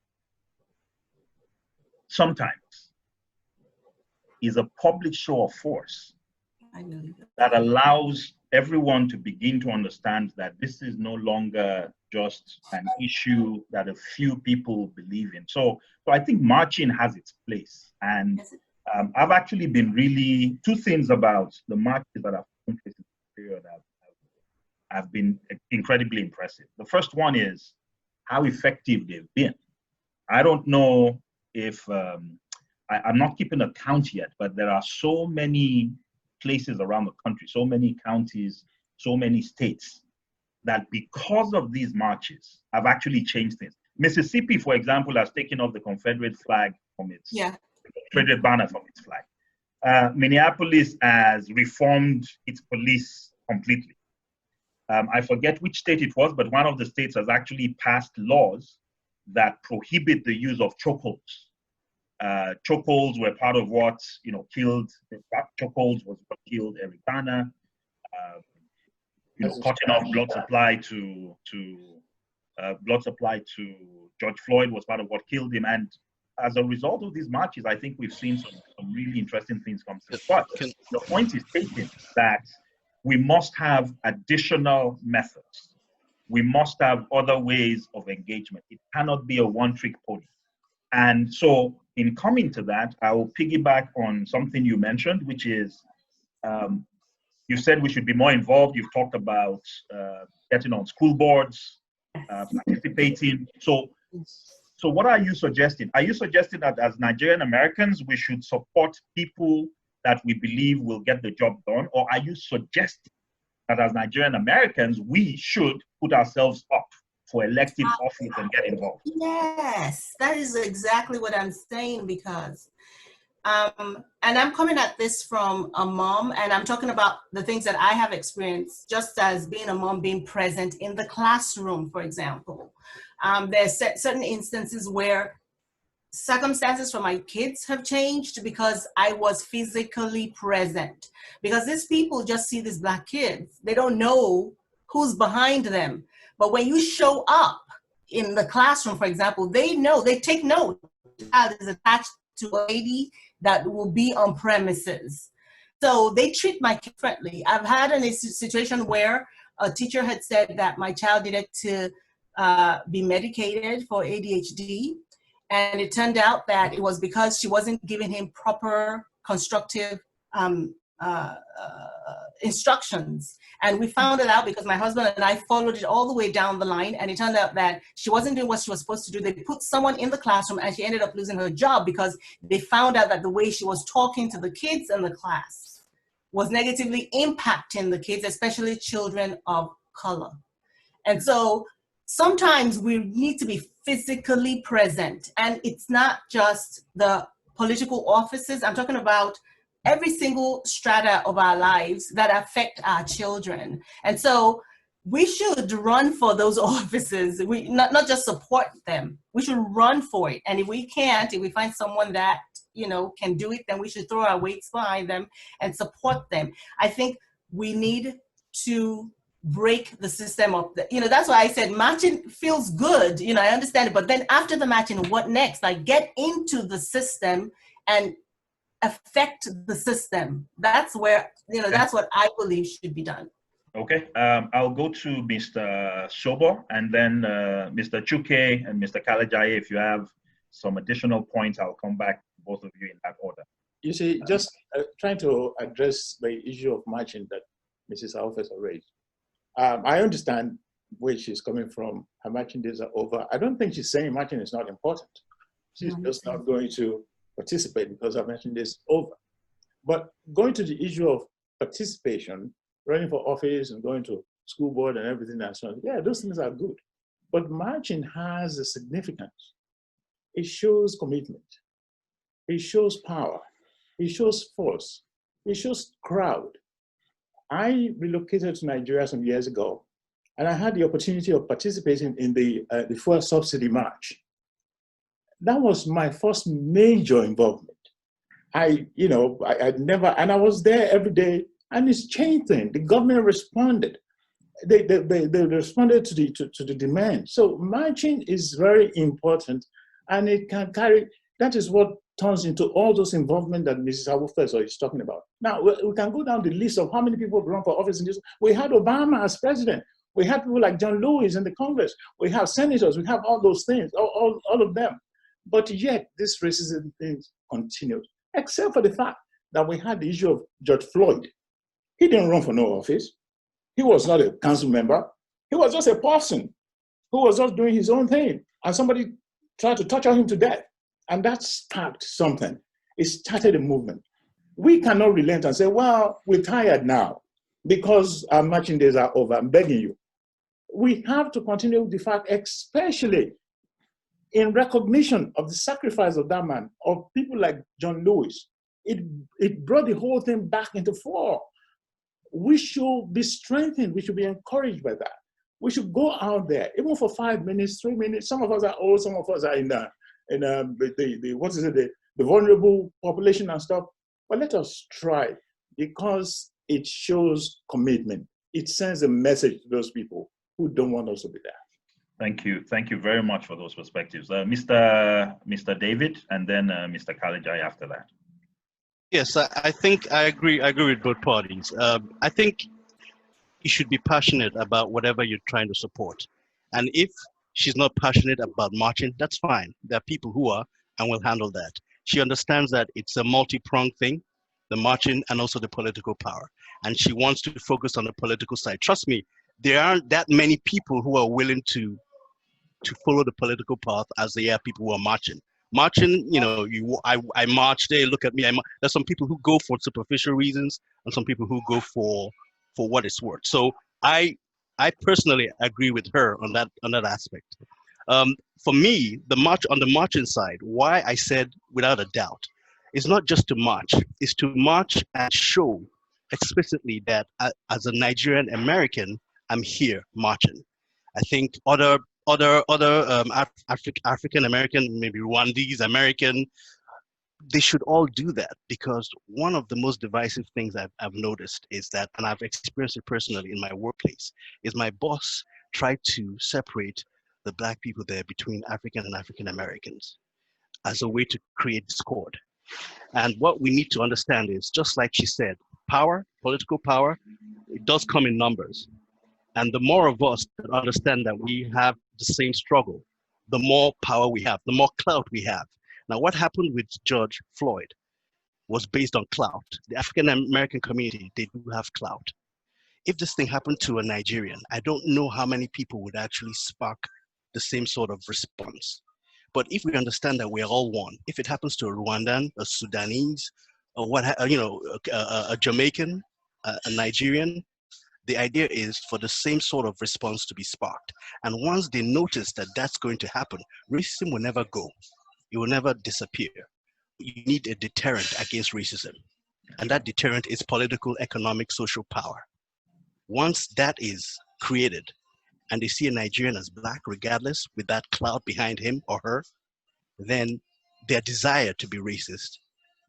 sometimes is a public show of force that allows everyone to begin to understand that this is no longer just an issue that a few people believe in. So I think marching has its place. And I've actually been two things about the marches that have taken place in this period have been incredibly impressive. The first one is how effective they've been. I don't know if, I'm not keeping a count yet, but there are so many places around the country, so many counties, so many states, that because of these marches have actually changed things. Mississippi, for example, has taken off the Confederate flag from its Confederate banner from its flag. Minneapolis has reformed its police completely. I forget which state it was, but one of the states has actually passed laws that prohibit the use of chokeholds. Chokeholds were part of what killed. Chokeholds was what killed Eric Garner. Cutting off blood supply to George Floyd was part of what killed him. And as a result of these marches, I think we've seen some really interesting things come through. But the point is taken that we must have additional methods. We must have other ways of engagement. It cannot be a one-trick pony. And so in coming to that, I will piggyback on something you mentioned, which is you said we should be more involved. You've talked about getting on school boards, participating. So what are you suggesting? Are you suggesting that as Nigerian Americans, we should support people that we believe will get the job done? Or are you suggesting that as Nigerian Americans, we should put ourselves up for elective office and get involved? Yes, that is exactly what I'm saying, because And I'm coming at this from a mom, and I'm talking about the things that I have experienced just as being a mom, being present in the classroom, for example. There's certain instances where circumstances for my kids have changed because I was physically present. Because these people just see these Black kids. They don't know who's behind them. But when you show up in the classroom, for example, they know, they take note. The child is attached to a lady that will be on premises. So they treat my kid differently. I've had a situation where a teacher had said that my child needed to be medicated for ADHD. And it turned out that it was because she wasn't giving him proper constructive instructions. And we found it out because my husband and I followed it all the way down the line. And it turned out that she wasn't doing what she was supposed to do. They put someone in the classroom and she ended up losing her job because they found out that the way she was talking to the kids in the class was negatively impacting the kids, especially children of color. And so sometimes we need to be physically present. And it's not just the political offices. I'm talking about every single strata of our lives that affect our children. And so we should run for those offices. We not just support them. We should run for it. And if we can't, if we find someone that, you know, can do it, then we should throw our weights behind them and support them. I think we need to break the system of the, you know, that's why I said matching feels good, you know, I understand it, but then after the matching, what next? Like, get into the system and affect the system. That's where, you know, that's what I believe should be done. Okay, I'll go to Mr. Sobo and then Mr. Chuke and Mr. Kalejaiye. If you have some additional points, I'll come back to both of you in that order. You see, just trying to address the issue of matching that Mrs. Awofeso raised. I understand where she's coming from. Her matching days are over. I don't think she's saying matching is not important. She's just not going to participate because her matching days is over. But going to the issue of participation, running for office and going to school board and everything and so on, yeah, those things are good. But matching has a significance. It shows commitment. It shows power. It shows force. It shows crowd. I relocated to Nigeria some years ago, and I had the opportunity of participating in the fuel subsidy march. That was my first major involvement. I'd never, and I was there every day, and it's changed things. The government responded. They responded to the demand. So marching is very important, and it can carry, that is what turns into all those involvement that Mrs. Awofeso is talking about. Now, we can go down the list of how many people run for office in this. We had Obama as president. We had people like John Lewis in the Congress. We have senators. We have all those things, all of them. But yet, this racism thing continues, except for the fact that we had the issue of George Floyd. He didn't run for no office. He was not a council member. He was just a person who was just doing his own thing. And somebody tried to torture him to death. And that sparked something. It started a movement. We cannot relent and say, well, we're tired now because our marching days are over. I'm begging you. We have to continue the fact, especially in recognition of the sacrifice of that man, of people like John Lewis. It brought the whole thing back into fore. We should be strengthened. We should be encouraged by that. We should go out there, even for 5 minutes, 3 minutes. Some of us are old, some of us are in the vulnerable population and stuff. But let us try, because it shows commitment. It sends a message to those people who don't want us to be there. Thank you. Thank you very much for those perspectives. Mr. David, and then Mr. Kalejaiye after that. Yes, I think I agree with both parties. I think you should be passionate about whatever you're trying to support. And if she's not passionate about marching, that's fine. There are people who are, and will handle that. She understands that it's a multi-pronged thing, the marching and also the political power. And she wants to focus on the political side. Trust me, there aren't that many people who are willing to follow the political path as there are people who are marching. Marching, you know, I march there, look at me. There's some people who go for superficial reasons and some people who go for what it's worth. So I personally agree with her on that aspect. For me, on the marching side, why I said without a doubt is not just to march, it's to march and show explicitly that as a Nigerian American, I'm here marching. I think African American, maybe Rwandese American, they should all do that, because one of the most divisive things I've noticed is that, and I've experienced it personally in my workplace, is my boss tried to separate the Black people there between African and African Americans as a way to create discord. And what we need to understand is, just like she said, power, political power, it does come in numbers. And the more of us that understand that we have the same struggle, the more power we have, the more clout we have. Now, what happened with George Floyd was based on clout. The African American community, they do have clout. If this thing happened to a Nigerian, I don't know how many people would actually spark the same sort of response. But if we understand that we're all one, if it happens to a Rwandan, a Sudanese, or a Jamaican, a Nigerian, the idea is for the same sort of response to be sparked. And once they notice that that's going to happen, racism will never go. It will never disappear. You need a deterrent against racism. And that deterrent is political, economic, social power. Once that is created, and they see a Nigerian as Black, regardless, with that cloud behind him or her, then their desire to be racist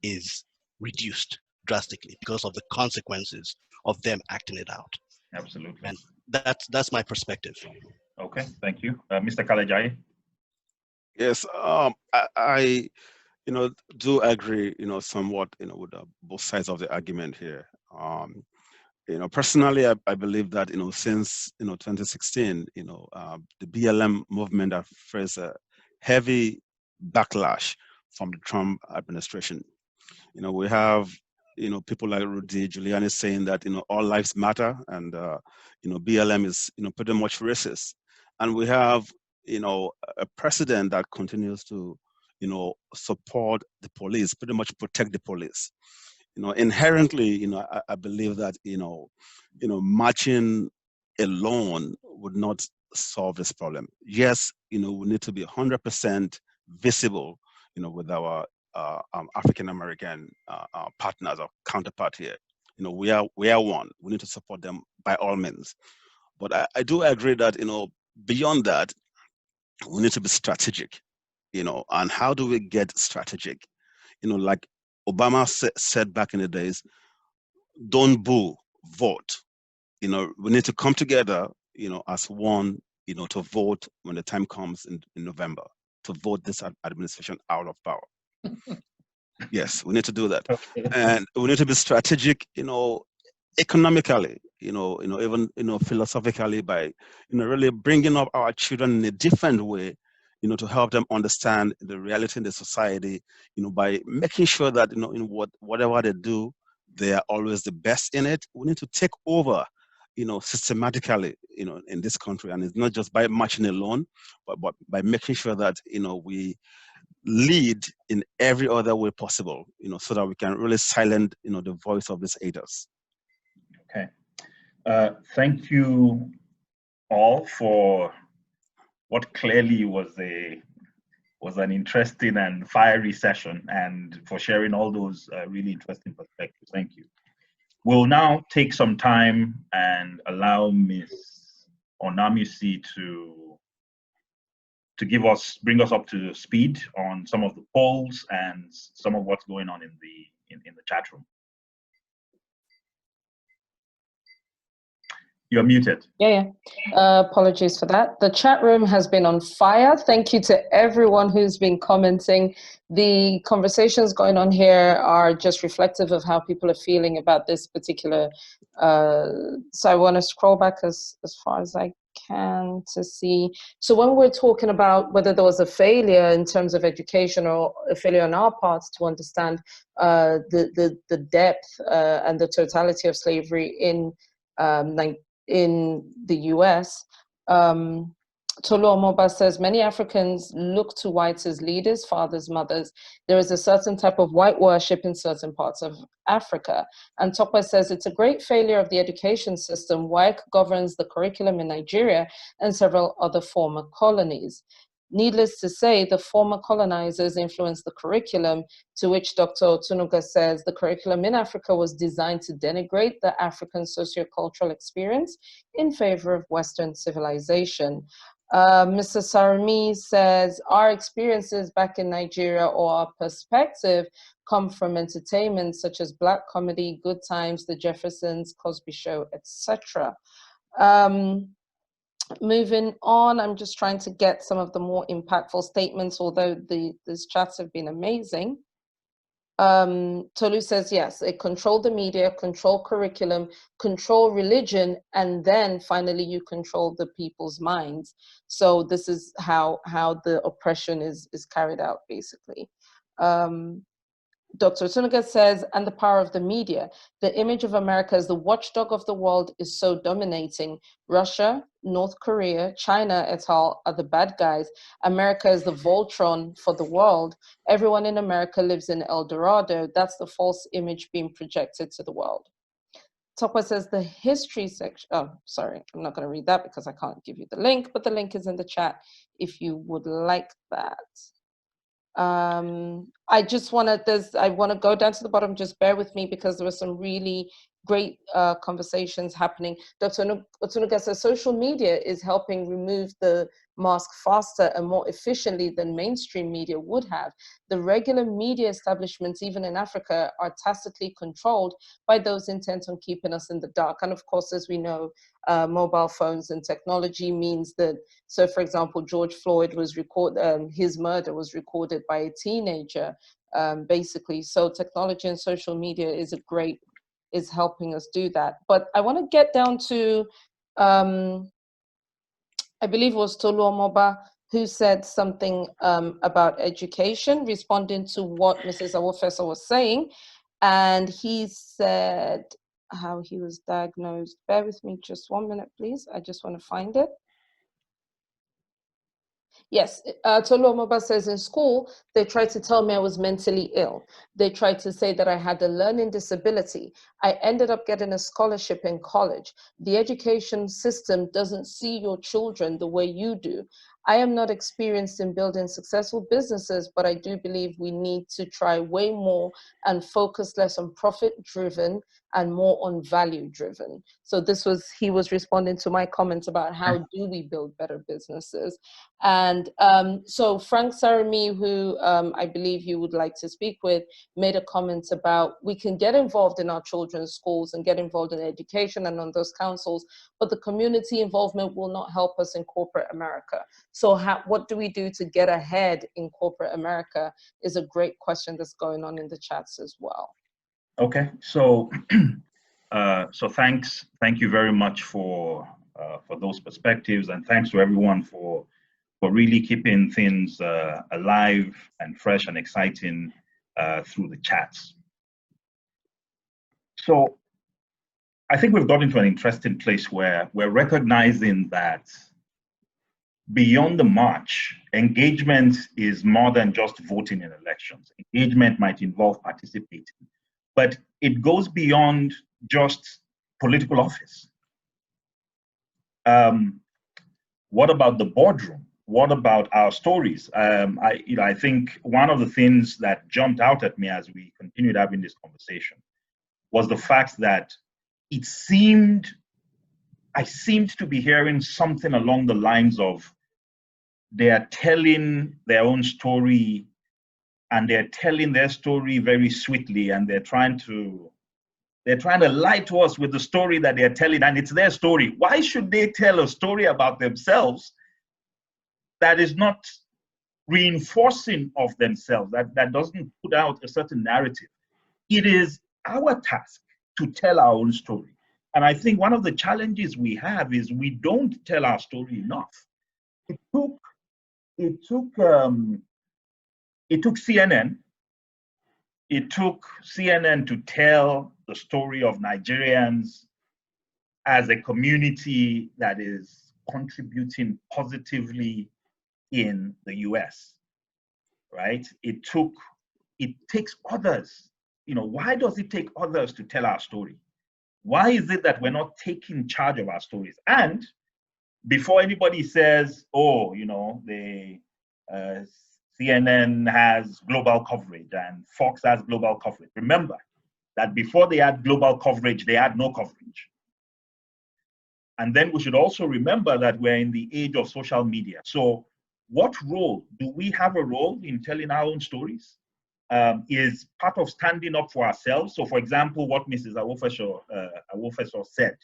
is reduced drastically because of the consequences of them acting it out. Absolutely. And that's my perspective. Okay, thank you. Mr. Kalejaiye? Yes, I do agree, somewhat, with both sides of the argument here. Personally, I believe that, since, 2016, the BLM movement have faced a heavy backlash from the Trump administration. We have, people like Rudy Giuliani saying that, all lives matter, and, BLM is, pretty much racist. And we have, a president that continues to, support the police, pretty much protect the police. Inherently, I believe that, marching alone would not solve this problem. Yes, we need to be 100% visible, with our African American partners or counterpart here. We are one. We need to support them by all means. But I do agree that, beyond that, we need to be strategic. And how do we get strategic? Like Obama said back in the days, don't boo, vote. We need to come together, as one, to vote when the time comes in November, to vote this administration out of power. Yes, we need to do that. And we need to be strategic, economically, even, philosophically, by, really bringing up our children in a different way, to help them understand the reality in the society, by making sure that, in whatever they do, they are always the best in it. We need to take over, systematically, in this country. And it's not just by marching alone, but by making sure that, we lead in every other way possible, so that we can really silence, the voice of these haters. Okay. Thank you all for what clearly was an interesting and fiery session, and for sharing all those really interesting perspectives. Thank you. We'll now take some time and allow Ms. Onamisi to bring us up to speed on some of the polls and some of what's going on in the chat room. You're muted. Yeah. Apologies for that. The chat room has been on fire. Thank you to everyone who's been commenting. The conversations going on here are just reflective of how people are feeling about this particular. So I want to scroll back as far as I can to see. So when we're talking about whether there was a failure in terms of education or a failure on our part to understand the depth and the totality of slavery in the US, Tolu Omoba says, many Africans look to whites as leaders, fathers, mothers. There is a certain type of white worship in certain parts of Africa. And Tokwe says, it's a great failure of the education system. WAEC governs the curriculum in Nigeria and several other former colonies. Needless to say, the former colonizers influenced the curriculum, to which Dr. Otunuga says the curriculum in Africa was designed to denigrate the African sociocultural experience in favor of Western civilization. Mr. Sarami says, our experiences back in Nigeria or our perspective come from entertainment such as Black comedy, Good Times, The Jeffersons, Cosby Show, etc. Moving on, I'm just trying to get some of the more impactful statements, although these chats have been amazing. Tolu says, yes, it controlled the media, control curriculum, control religion, and then finally you control the people's minds. So this is how the oppression is carried out, basically. Dr. Tunuga says, and the power of the media. The image of America as the watchdog of the world is so dominating. Russia, North Korea, China et al. Are the bad guys. America is the Voltron for the world. Everyone in America lives in El Dorado. That's the false image being projected to the world. Tokwa says the history section, oh, sorry, I'm not gonna read that because I can't give you the link, but the link is in the chat if you would like that. I just want to go down to the bottom, just bear with me because there were some really great conversations happening. Dr. Otunuga says social media is helping remove the mask faster and more efficiently than mainstream media would have. The regular media establishments, even in Africa, are tacitly controlled by those intent on keeping us in the dark. And of course, as we know, mobile phones and technology means that, so for example, George Floyd was his murder was recorded by a teenager, basically. So technology and social media is helping us do that. But I want to get down to, I believe it was Tolu Omoba who said something about education, responding to what Mrs. Awofeso was saying. And he said how he was diagnosed. Bear with me just 1 minute, please. I just want to find it. Yes, Tolu Omoba says in school, they tried to tell me I was mentally ill. They tried to say that I had a learning disability. I ended up getting a scholarship in college. The education system doesn't see your children the way you do. I am not experienced in building successful businesses, but I do believe we need to try way more and focus less on profit-driven and more on value-driven. So he was responding to my comments about how do we build better businesses. And so Frank Sarami, who I believe you would like to speak with, made a comment about we can get involved in our children's schools and get involved in education and on those councils, but the community involvement will not help us in corporate America. So what do we do to get ahead in corporate America is a great question that's going on in the chats as well. Okay, so thank you very much for those perspectives, and thanks to everyone for really keeping things alive and fresh and exciting through the chats. So I think we've gotten to an interesting place where we're recognizing that beyond the march, engagement is more than just voting in elections. Engagement might involve participating, but it goes beyond just political office. What about the boardroom? What about our stories? I think one of the things that jumped out at me as we continued having this conversation was the fact that I seemed to be hearing something along the lines of they are telling their own story, and they're telling their story very sweetly, and they're trying to lie to us with the story that they're telling, and it's their story. Why should they tell a story about themselves that is not reinforcing of themselves, that doesn't put out a certain narrative? It is our task to tell our own story. And I think one of the challenges we have is we don't tell our story enough. It took CNN. It took CNN to tell the story of Nigerians as a community that is contributing positively in the US, right? It takes others. Why does it take others to tell our story? Why is it that we're not taking charge of our stories? And before anybody says, oh, CNN has global coverage and Fox has global coverage. Remember that before they had global coverage, they had no coverage. And then we should also remember that we're in the age of social media. So what role? Do we have a role in telling our own stories? Is part of standing up for ourselves. So for example, what Mrs. Awofeso said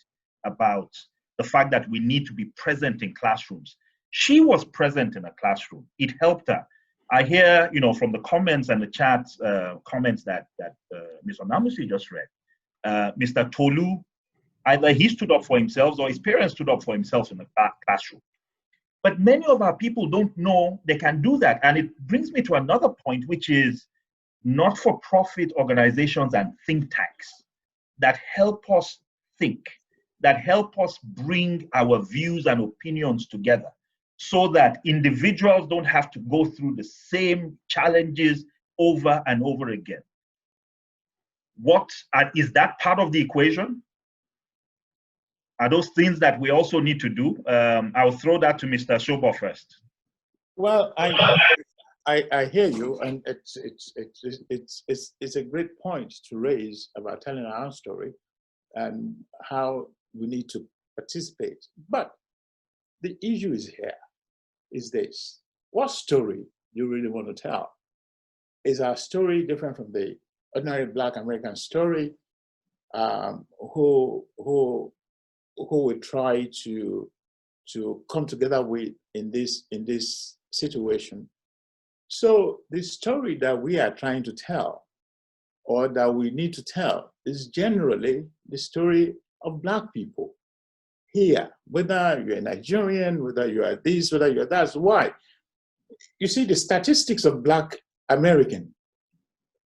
about the fact that we need to be present in classrooms. She was present in a classroom. It helped her. I hear, from the comments and the chat comments that Ms. Onamusi just read, Mr. Tolu, either he stood up for himself or his parents stood up for himself in the classroom. But many of our people don't know they can do that. And it brings me to another point, which is not-for-profit organizations and think tanks that help us think, that help us bring our views and opinions together so that individuals don't have to go through the same challenges over and over again. Is that part of the equation? Are those things that we also need to do? I'll throw that to Mr. Sobo first. Well, I hear you, and it's a great point to raise about telling our story and how we need to participate. But the issue is this: what story do you really want to tell? Is our story different from the ordinary Black American story? Who we try to come together with in this situation? So the story that we are trying to tell, or that we need to tell, is generally the story of Black people here, whether you're a Nigerian, whether you are this, whether you're that. Why? You see, the statistics of Black American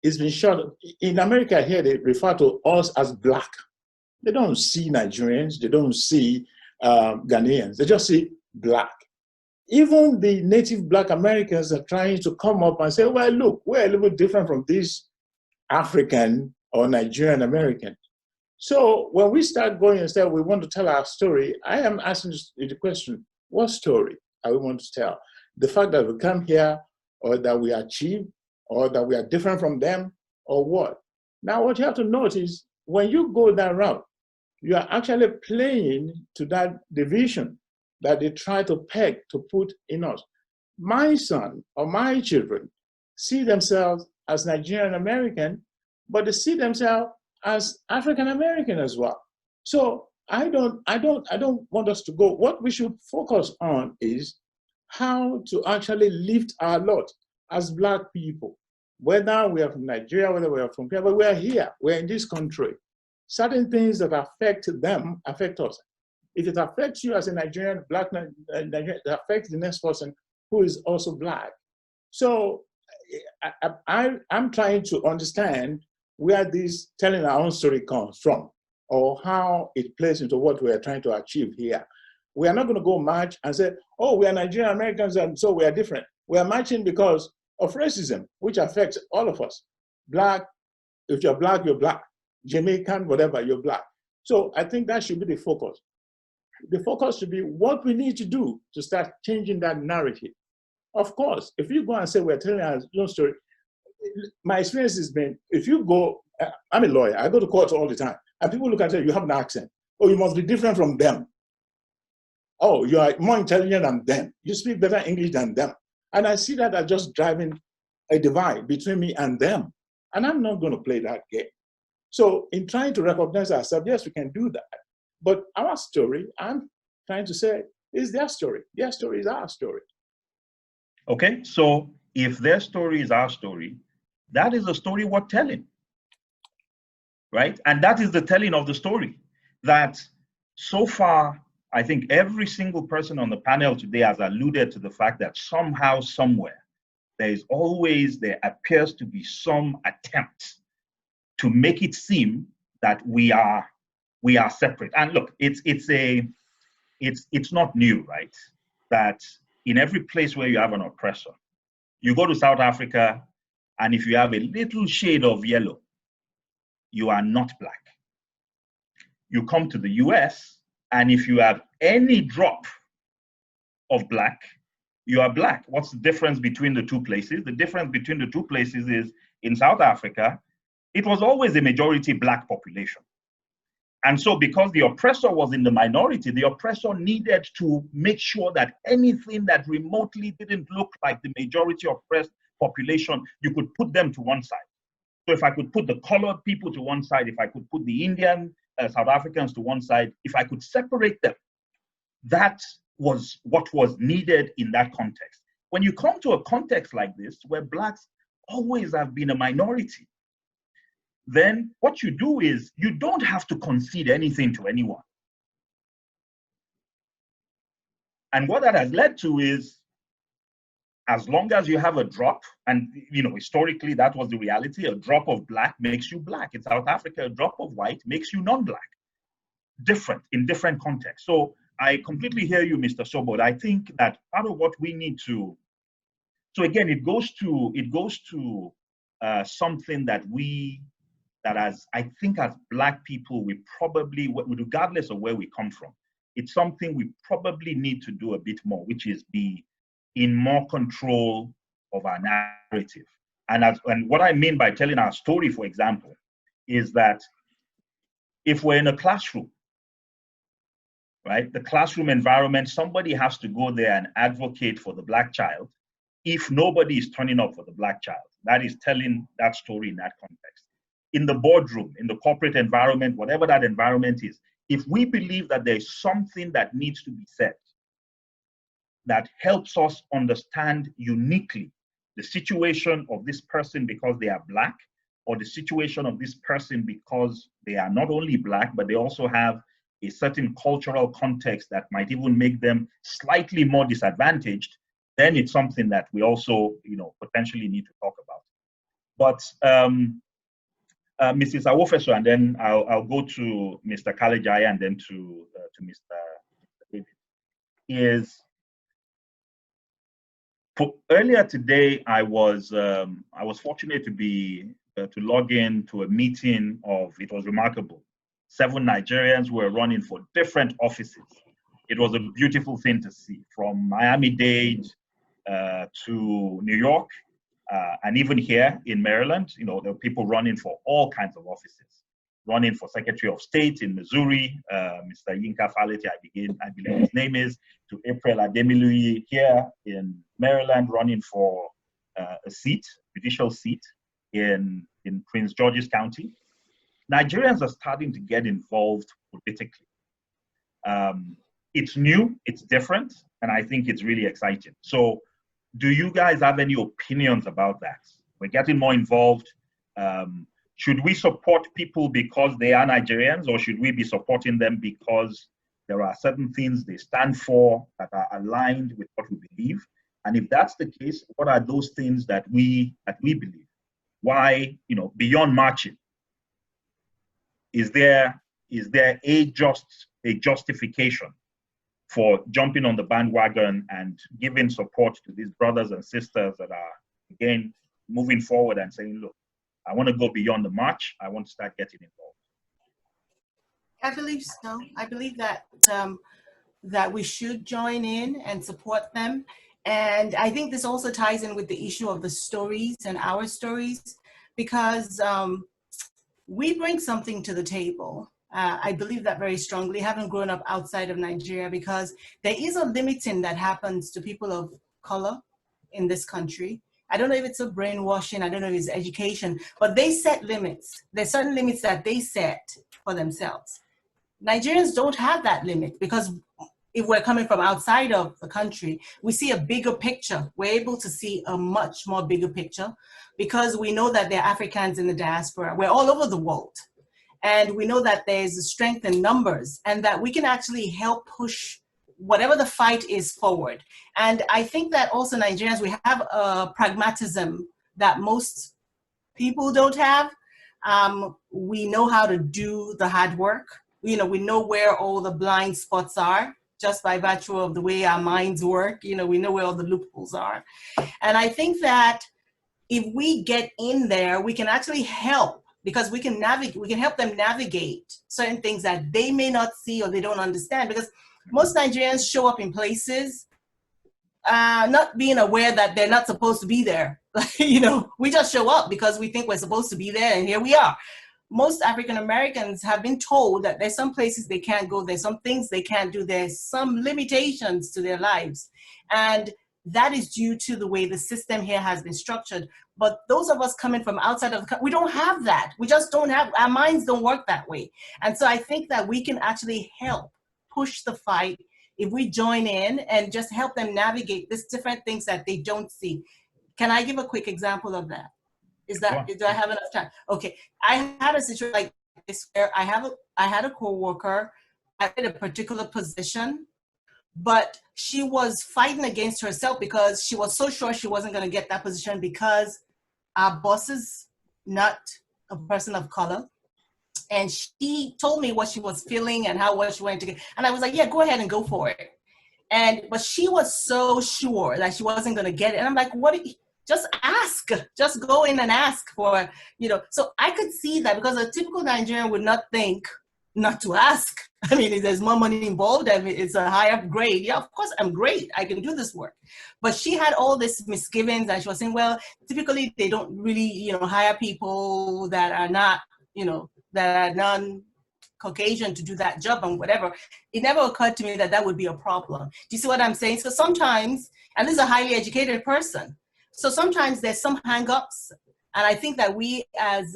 is been shot. In America here, they refer to us as Black. They don't see Nigerians, they don't see Ghanaians, they just see Black. Even the native Black Americans are trying to come up and say, well, look, we're a little bit different from these African or Nigerian American. So when we start going and say we want to tell our story, I am asking the question, what story are we want to tell? The fact that we come here, or that we achieve, or that we are different from them, or what? Now what you have to notice, when you go that route, you are actually playing to that division that they try to peg, to put in us. My son or my children see themselves as Nigerian American, but they see themselves as African American as well. So I don't want us to go. What we should focus on is how to actually lift our lot as Black people, whether we are from Nigeria, whether we are from here, but we are here, we're in this country. Certain things that affect them affect us. If it affects you as a Nigerian, Black Nigerian, it affects the next person who is also Black. So I'm trying to understand where this telling our own story comes from, or how it plays into what we are trying to achieve here. We are not going to go march and say, oh, we are Nigerian Americans and so we are different. We are marching because of racism, which affects all of us. Black, if you're Black, you're Black. Jamaican, whatever, you're Black. So I think that should be the focus. The focus should be what we need to do to start changing that narrative. Of course, if you go and say we're telling our own story, my experience has been, if you go, I'm a lawyer, I go to court all the time, and people look and say, you have an accent. Oh, you must be different from them. Oh, you are more intelligent than them. You speak better English than them. And I see that as just driving a divide between me and them. And I'm not going to play that game. So in trying to recognize ourselves, yes, we can do that. But our story, I'm trying to say, is their story. Their story is our story. Okay, so if their story is our story, that is a story worth telling, right? And that is the telling of the story. That so far, I think every single person on the panel today has alluded to the fact that somehow, somewhere, there appears to be some attempt to make it seem that we are separate. And look, it's not new, right? That in every place where you have an oppressor, you go to South Africa, and if you have a little shade of yellow, you are not Black. You come to the US, and if you have any drop of Black, you are black. What's the difference between the two places? The difference between the two places is in South Africa, it was always a majority black population. And so because the oppressor was in the minority, the oppressor needed to make sure that anything that remotely didn't look like the majority oppressed population, you could put them to one side. So if I could put the colored people to one side, if I could put the Indian South Africans to one side, if I could separate them, that was what was needed in that context. When you come to a context like this, where blacks always have been a minority, then what you do is you don't have to concede anything to anyone. And what that has led to is, as long as you have a drop, and historically that was the reality, a drop of black makes you black. In South Africa, a drop of white makes you non-black. Different in different contexts. So I completely hear you, Mr. Sobo. I think that part of what we need to, so again, it goes to something that I think as black people, we probably, regardless of where we come from, it's something we probably need to do a bit more, which is be in more control of our narrative. And what I mean by telling our story, for example, is that if we're in a classroom, right, the classroom environment, somebody has to go there and advocate for the black child. If nobody is turning up for the black child, that is telling that story in that context. In the boardroom, in the corporate environment, whatever that environment is, if we believe that there's something that needs to be said that helps us understand uniquely the situation of this person because they are black, or the situation of this person because they are not only black, but they also have a certain cultural context that might even make them slightly more disadvantaged, then it's something that we also, potentially need to talk about. But Mrs. Awofeso, and then I'll go to Mr. Kalejaiye and then to Mr. David, is earlier today, I was fortunate to log in to a meeting it was remarkable. 7 Nigerians were running for different offices. It was a beautiful thing to see, from Miami-Dade to New York, and even here in Maryland. There were people running for all kinds of offices, running for Secretary of State in Missouri, Mr. Yinka Falete, I believe his name is, to April Ademiluyi here in Maryland, running for a judicial seat in Prince George's County. Nigerians are starting to get involved politically. It's new, it's different, and I think it's really exciting. So do you guys have any opinions about that? We're getting more involved. Should we support people because they are Nigerians, or should we be supporting them because there are certain things they stand for that are aligned with what we believe? And if that's the case, what are those things that we believe? Why, beyond marching, is there a justification for jumping on the bandwagon and giving support to these brothers and sisters that are, again, moving forward and saying, look, I want to go beyond the march. I want to start getting involved. I believe so. I believe that that we should join in and support them. And I think this also ties in with the issue of the stories and our stories, because we bring something to the table. I believe that very strongly, having grown up outside of Nigeria, because there is a limiting that happens to people of color in this country. I don't know if it's a brainwashing, I don't know if it's education, but they set limits. There's certain limits that they set for themselves. Nigerians don't have that limit, because if we're coming from outside of the country, we see a bigger picture. We're able to see a much more bigger picture, because we know that there are Africans in the diaspora. We're all over the world. And we know that there's a strength in numbers, and that we can actually help push whatever the fight is forward. And I think that also Nigerians, we have a pragmatism that most people don't have. We know how to do the hard work. We know where all the blind spots are, just by virtue of the way our minds work. We know where all the loopholes are. And I think that if we get in there, we can actually help, because we can help them navigate certain things that they may not see or they don't understand. Because most Nigerians show up in places not being aware that they're not supposed to be there. You know, we just show up because we think we're supposed to be there, and here we are. Most African Americans have been told that there's some places they can't go, there's some things they can't do, there's some limitations to their lives. And that is due to the way the system here has been structured. But those of us coming from outside of the country, we don't have that. We just don't have, our minds don't work that way. And so I think that we can actually help push the fight if we join in and just help them navigate these different things that they don't see. Can I give a quick example of that? Do I have enough time? Okay, I had a situation like this where I had a coworker at a particular position, but she was fighting against herself because she was so sure she wasn't going to get that position because our boss is not a person of color. And she told me what she was feeling and what she wanted to get. And I was like, yeah, go ahead and go for it. But she was so sure that she wasn't going to get it. And I'm like, just ask, just go in and ask for, you know. So I could see that because a typical Nigerian would not think not to ask. I mean, if there's more money involved, I mean, it's a higher grade. Yeah, of course, I'm great. I can do this work. But she had all this misgivings and she was saying, well, typically they don't really, you know, hire people that are not, you know, that are non-Caucasian to do that job and whatever. It never occurred to me that that would be a problem. Do you see what I'm saying? So sometimes, and this is a highly educated person, so sometimes there's some hang-ups, and I think that we as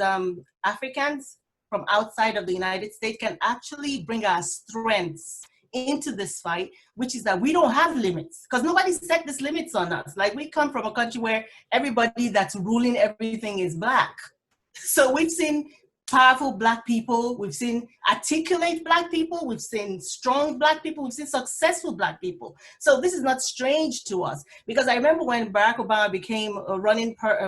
Africans from outside of the United States can actually bring our strengths into this fight, which is that we don't have limits, because nobody set these limits on us. Like, we come from a country where everybody that's ruling everything is Black. So we've seen powerful Black people, we've seen articulate Black people, we've seen strong Black people, we've seen successful Black people. So this is not strange to us, because I remember when Barack Obama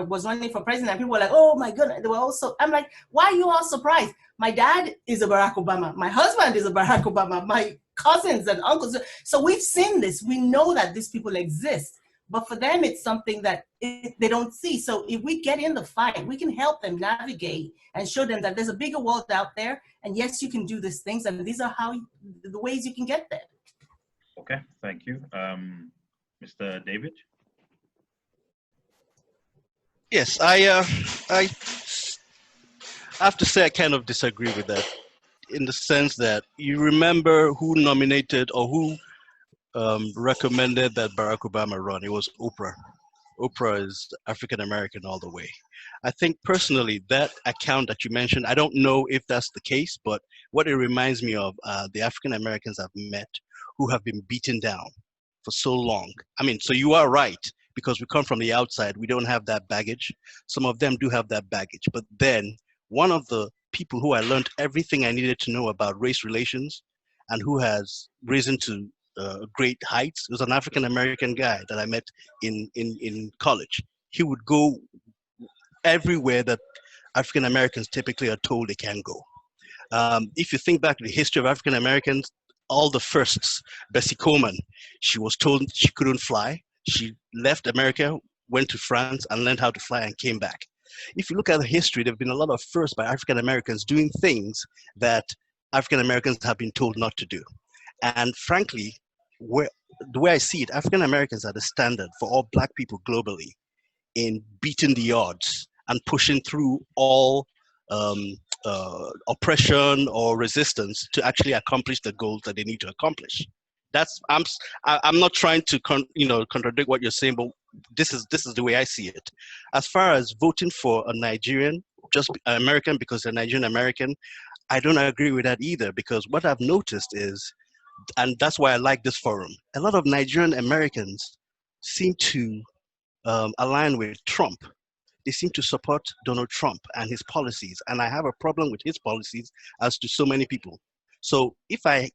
was running for president, people were like, oh my goodness, they were also, I'm like, why are you all surprised? My dad is a Barack Obama, my husband is a Barack Obama, my cousins and uncles. So we've seen this, we know that these people exist. But for them, it's something that they don't see. So if we get in the fight, we can help them navigate and show them that there's a bigger world out there. And yes, you can do these things. And these are the ways you can get there. Okay, thank you. Mr. David? Yes, I have to say I kind of disagree with that, in the sense that you remember who nominated or who recommended that Barack Obama run. It was Oprah. Oprah is African American all the way. I think personally that account that you mentioned, I don't know if that's the case, but what it reminds me of, the African Americans I've met who have been beaten down for so long. I mean, so you are right, because we come from the outside, we don't have that baggage. Some of them do have that baggage, but then one of the people who I learned everything I needed to know about race relations and who has risen to great heights. It was an African American guy that I met in college. He would go everywhere that African Americans typically are told they can't go. If you think back to the history of African Americans, all the firsts, Bessie Coleman, she was told she couldn't fly. She left America, went to France and learned how to fly and came back. If you look at the history, there have been a lot of firsts by African Americans doing things that African Americans have been told not to do. And frankly, the way I see it, African Americans are the standard for all Black people globally in beating the odds and pushing through all oppression or resistance to actually accomplish the goals that they need to accomplish. I'm not trying to contradict what you're saying, but this is the way I see it. As far as voting for a Nigerian, just American because they're Nigerian American, I don't agree with that either, because what I've noticed is, and that's why I like this forum, a lot of Nigerian Americans seem to align with Trump. They seem to support Donald Trump and his policies, and I have a problem with his policies, as do so many people. So if I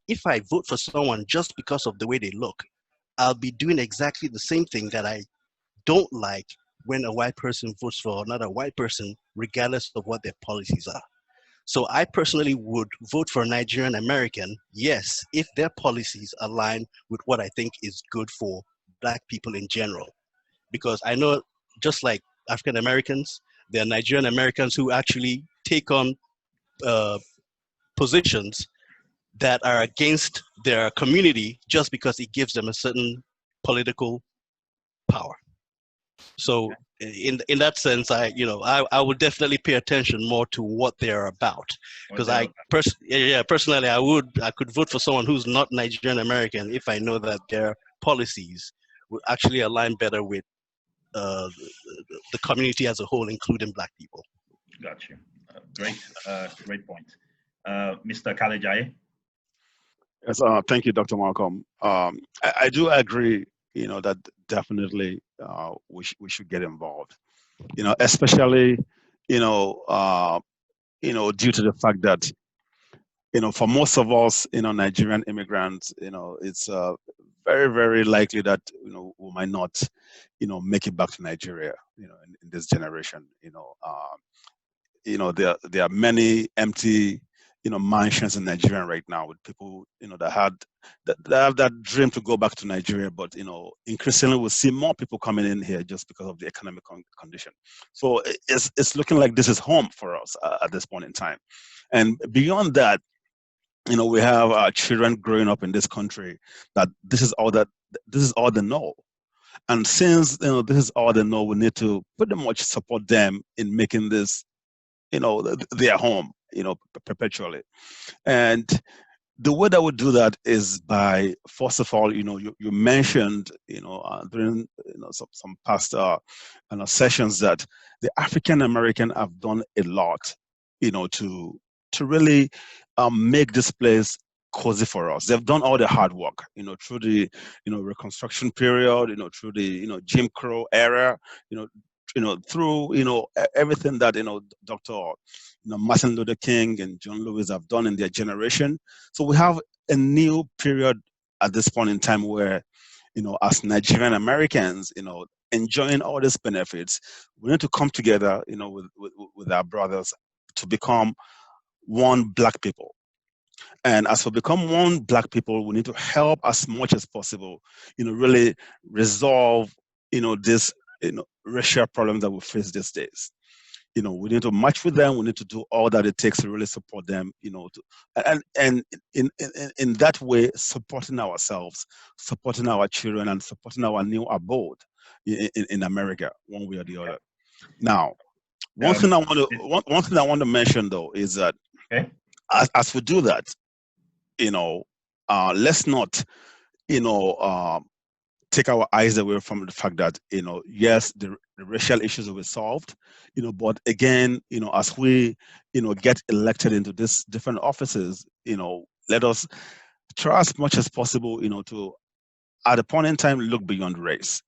vote for someone just because of the way they look, I'll be doing exactly the same thing that I don't like when a white person votes for another white person, regardless of what their policies are. So I personally would vote for a Nigerian American, yes, if their policies align with what I think is good for Black people in general. Because I know, just like African Americans, there are Nigerian Americans who actually take on positions that are against their community just because it gives them a certain political power. So in that sense, I would definitely pay attention more to what they're about, because personally I could vote for someone who's not Nigerian American if I know that their policies would actually align better with the community as a whole, including Black people. Got you. Great point. Mr. Kalejaiye? Yes, thank you, Dr. Malcolm. I do agree, that definitely we should get involved, especially, due to the fact that, for most of us, Nigerian immigrants, it's very, very likely that, we might not, make it back to Nigeria, in this generation. There are many empty, mansions in Nigeria right now with people, that have that dream to go back to Nigeria, but increasingly we'll see more people coming in here just because of the economic condition. So it's looking like this is home for us at this point in time. And beyond that, we have our children growing up in this country that this is all they know. And since this is all they know, we need to pretty much support them in making this their home, perpetually. And the way that we do that is by, first of all, you mentioned, during some past sessions that the African American have done a lot, to really make this place cozy for us. They've done all the hard work, through the Reconstruction period, through the Jim Crow era, through everything that Dr. Martin Luther King and John Lewis have done in their generation. So we have a new period at this point in time where, as Nigerian Americans, enjoying all these benefits, we need to come together, with our brothers to become one Black people. And as we become one Black people, we need to help as much as possible, really resolve, this, racial problems that we face these days. We need to match with them. We need to do all that it takes to really support them, and in that way, supporting ourselves, supporting our children, and supporting our new abode in America, one way or the other. Now, one thing I want to mention though is that as we do that, let's not, take our eyes away from the fact that, yes, the racial issues will be solved, but again, as we, get elected into these different offices, let us try as much as possible, to, at a point in time, look beyond race,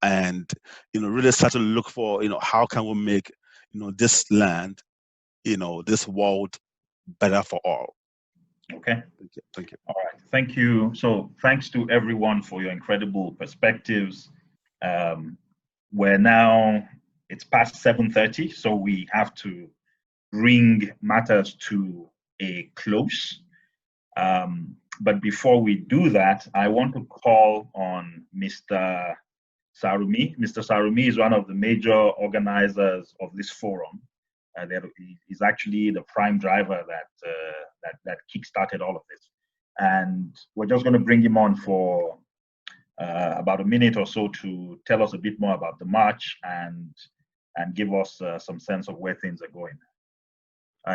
and, really start to look for, how can we make, this land, this world better for all. Okay. Thank you. All right. Thank you. So thanks to everyone for your incredible perspectives. It's past 7:30, so we have to bring matters to a close. But before we do that, I want to call on Mr. Sarumi. Mr. Sarumi is one of the major organizers of this forum. He's actually the prime driver that kickstarted all of this. And we're just going to bring him on for about a minute or so to tell us a bit more about the march and give us some sense of where things are going.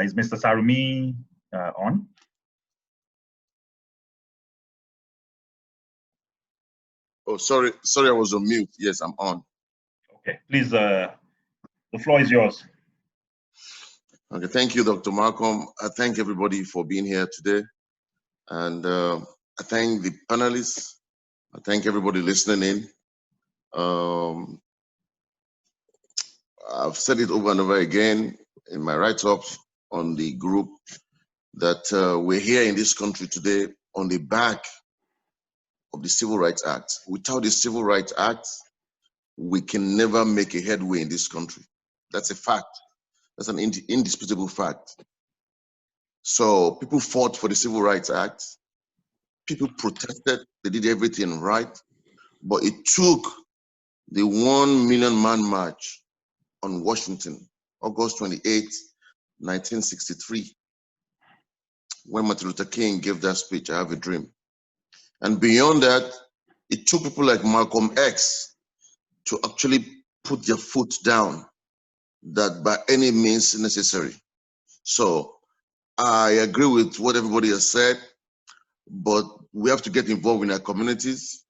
Is Mr. Sarumi on? Oh, sorry, I was on mute. Yes, I'm on. Okay, please, the floor is yours. Okay, thank you, Dr. Malcolm. I thank everybody for being here today. And I thank the panelists. I thank everybody listening in. I've said it over and over again in my write-ups on the group that we're here in this country today on the back of the Civil Rights Act. Without the Civil Rights Act, we can never make a headway in this country. That's a fact. That's an indisputable fact. So people fought for the Civil Rights Act. People protested. They did everything right. But it took the 1 million man march on Washington, August 28, 1963, when Martin Luther King gave that speech, I Have a Dream. And beyond that, it took people like Malcolm X to actually put their foot down, that by any means necessary. So I agree with what everybody has said, but we have to get involved in our communities.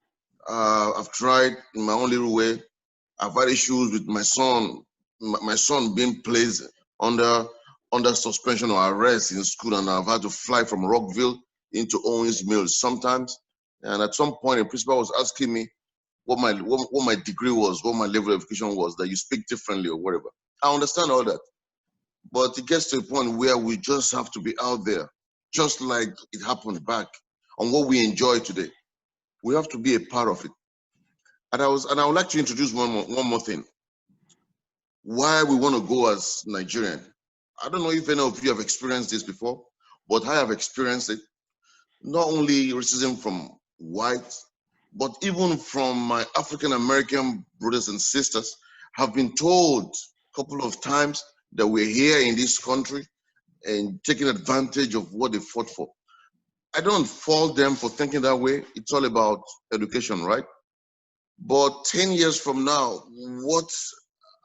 I've tried in my own little way. I've had issues with my son, my son being placed under suspension or arrest in school, and I've had to fly from Rockville into Owens Mills sometimes. And at some point, the principal was asking me what my degree was, what my level of education was, that you speak differently or whatever. I understand all that, but it gets to a point where we just have to be out there, just like it happened back on what we enjoy today. We have to be a part of it. And I would like to introduce one more thing. Why we want to go as Nigerian. I don't know if any of you have experienced this before, but I have experienced it. Not only racism from white, but even from my African American brothers and sisters have been told a couple of times that we're here in this country and taking advantage of what they fought for. I don't fault them for thinking that way. It's all about education, right? But 10 years from now, what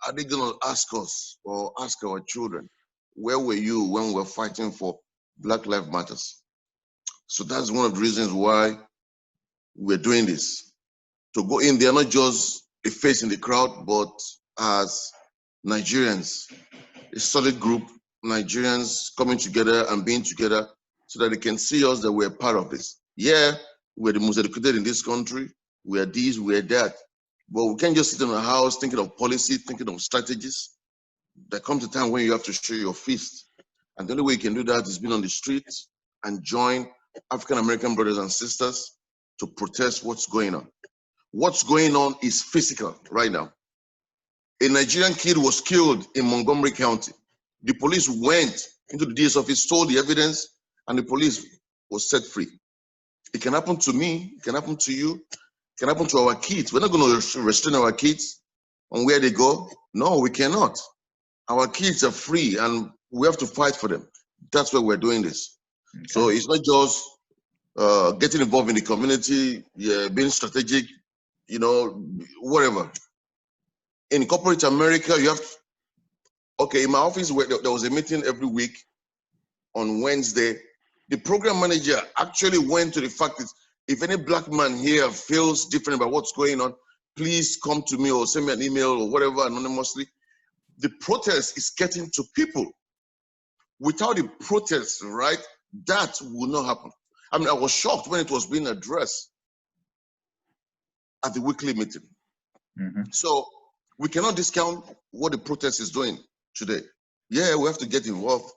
are they going to ask us or ask our children? Where were you when we're fighting for Black Lives Matters? So that's one of the reasons why we're doing this. To go in there, not just a face in the crowd, but as Nigerians, a solid group, Nigerians coming together and being together so that they can see us that we're part of this. Yeah, we're the most educated in this country. We're this, we're that. But we can't just sit in a house thinking of policy, thinking of strategies. There comes a time when you have to show your fist. And the only way you can do that is being on the streets and join African American brothers and sisters to protest what's going on. What's going on is physical right now. A Nigerian kid was killed in Montgomery County. The police went into the DS office, stole the evidence, and the police was set free. It can happen to me, it can happen to you, it can happen to our kids. We're not going to restrain our kids on where they go. No, we cannot. Our kids are free and we have to fight for them. That's why we're doing this. Okay. So it's not just getting involved in the community, yeah, being strategic, you know, whatever. In corporate America, you have, okay, in my office, where there was a meeting every week on Wednesday. The program manager actually went to the fact that if any Black man here feels different about what's going on, please come to me or send me an email or whatever anonymously. The protest is getting to people. Without the protest, right, that will not happen. I mean, I was shocked when it was being addressed at the weekly meeting. Mm-hmm. So we cannot discount what the protest is doing today. Yeah, we have to get involved,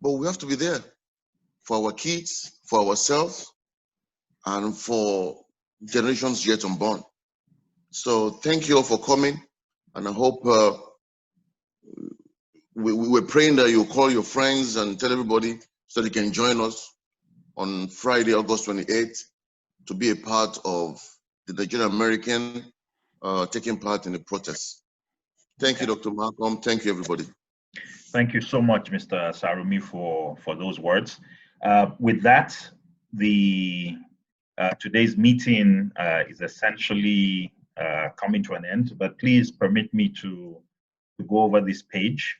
but we have to be there for our kids, for ourselves, and for generations yet unborn. So thank you all for coming, and I hope we're praying that you'll call your friends and tell everybody so they can join us on Friday, August 28th, to be a part of the Nigerian American taking part in the protest. Thank you, Dr. Malcolm. Thank you, everybody. Thank you so much, Mr. Sarumi, for those words. With that, the today's meeting is essentially coming to an end, but please permit me to go over this page.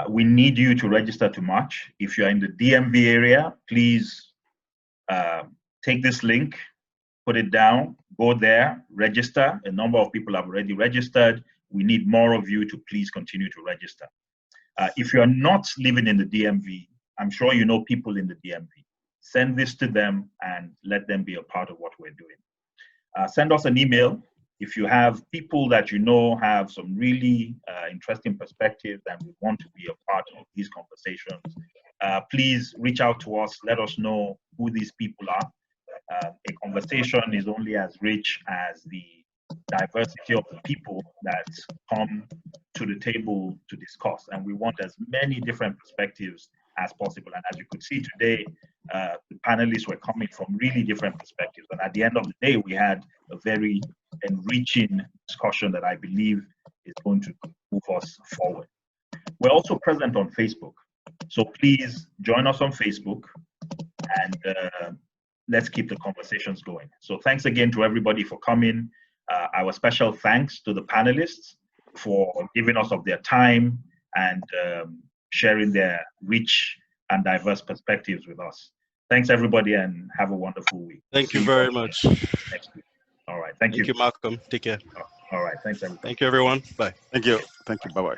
We need you to register to march. If you're in the DMV area, please take this link, put it down, go there, register. A number of people have already registered. We need more of you to please continue to register. If you're not living in the DMV, I'm sure you know people in the DMV. Send this to them and let them be a part of what we're doing. Send us an email. If you have people that you know have some really interesting perspectives and we want to be a part of these conversations, please reach out to us. Let us know who these people are. A conversation is only as rich as the diversity of the people that come to the table to discuss. And we want as many different perspectives as possible. And as you could see today, the panelists were coming from really different perspectives. And at the end of the day, we had a very enriching discussion that I believe is going to move us forward. We're also present on Facebook. So please join us on Facebook and let's keep the conversations going. So thanks again to everybody for coming. Our special thanks to the panelists for giving us of their time and sharing their rich and diverse perspectives with us. Thanks, everybody, and have a wonderful week. Thank you See very all much. next week. All right. Thank you. Thank you, Malcolm. Take care. All right. Thanks, everybody. Thank you, everyone. Bye. Thank you. Thank you. Bye-bye.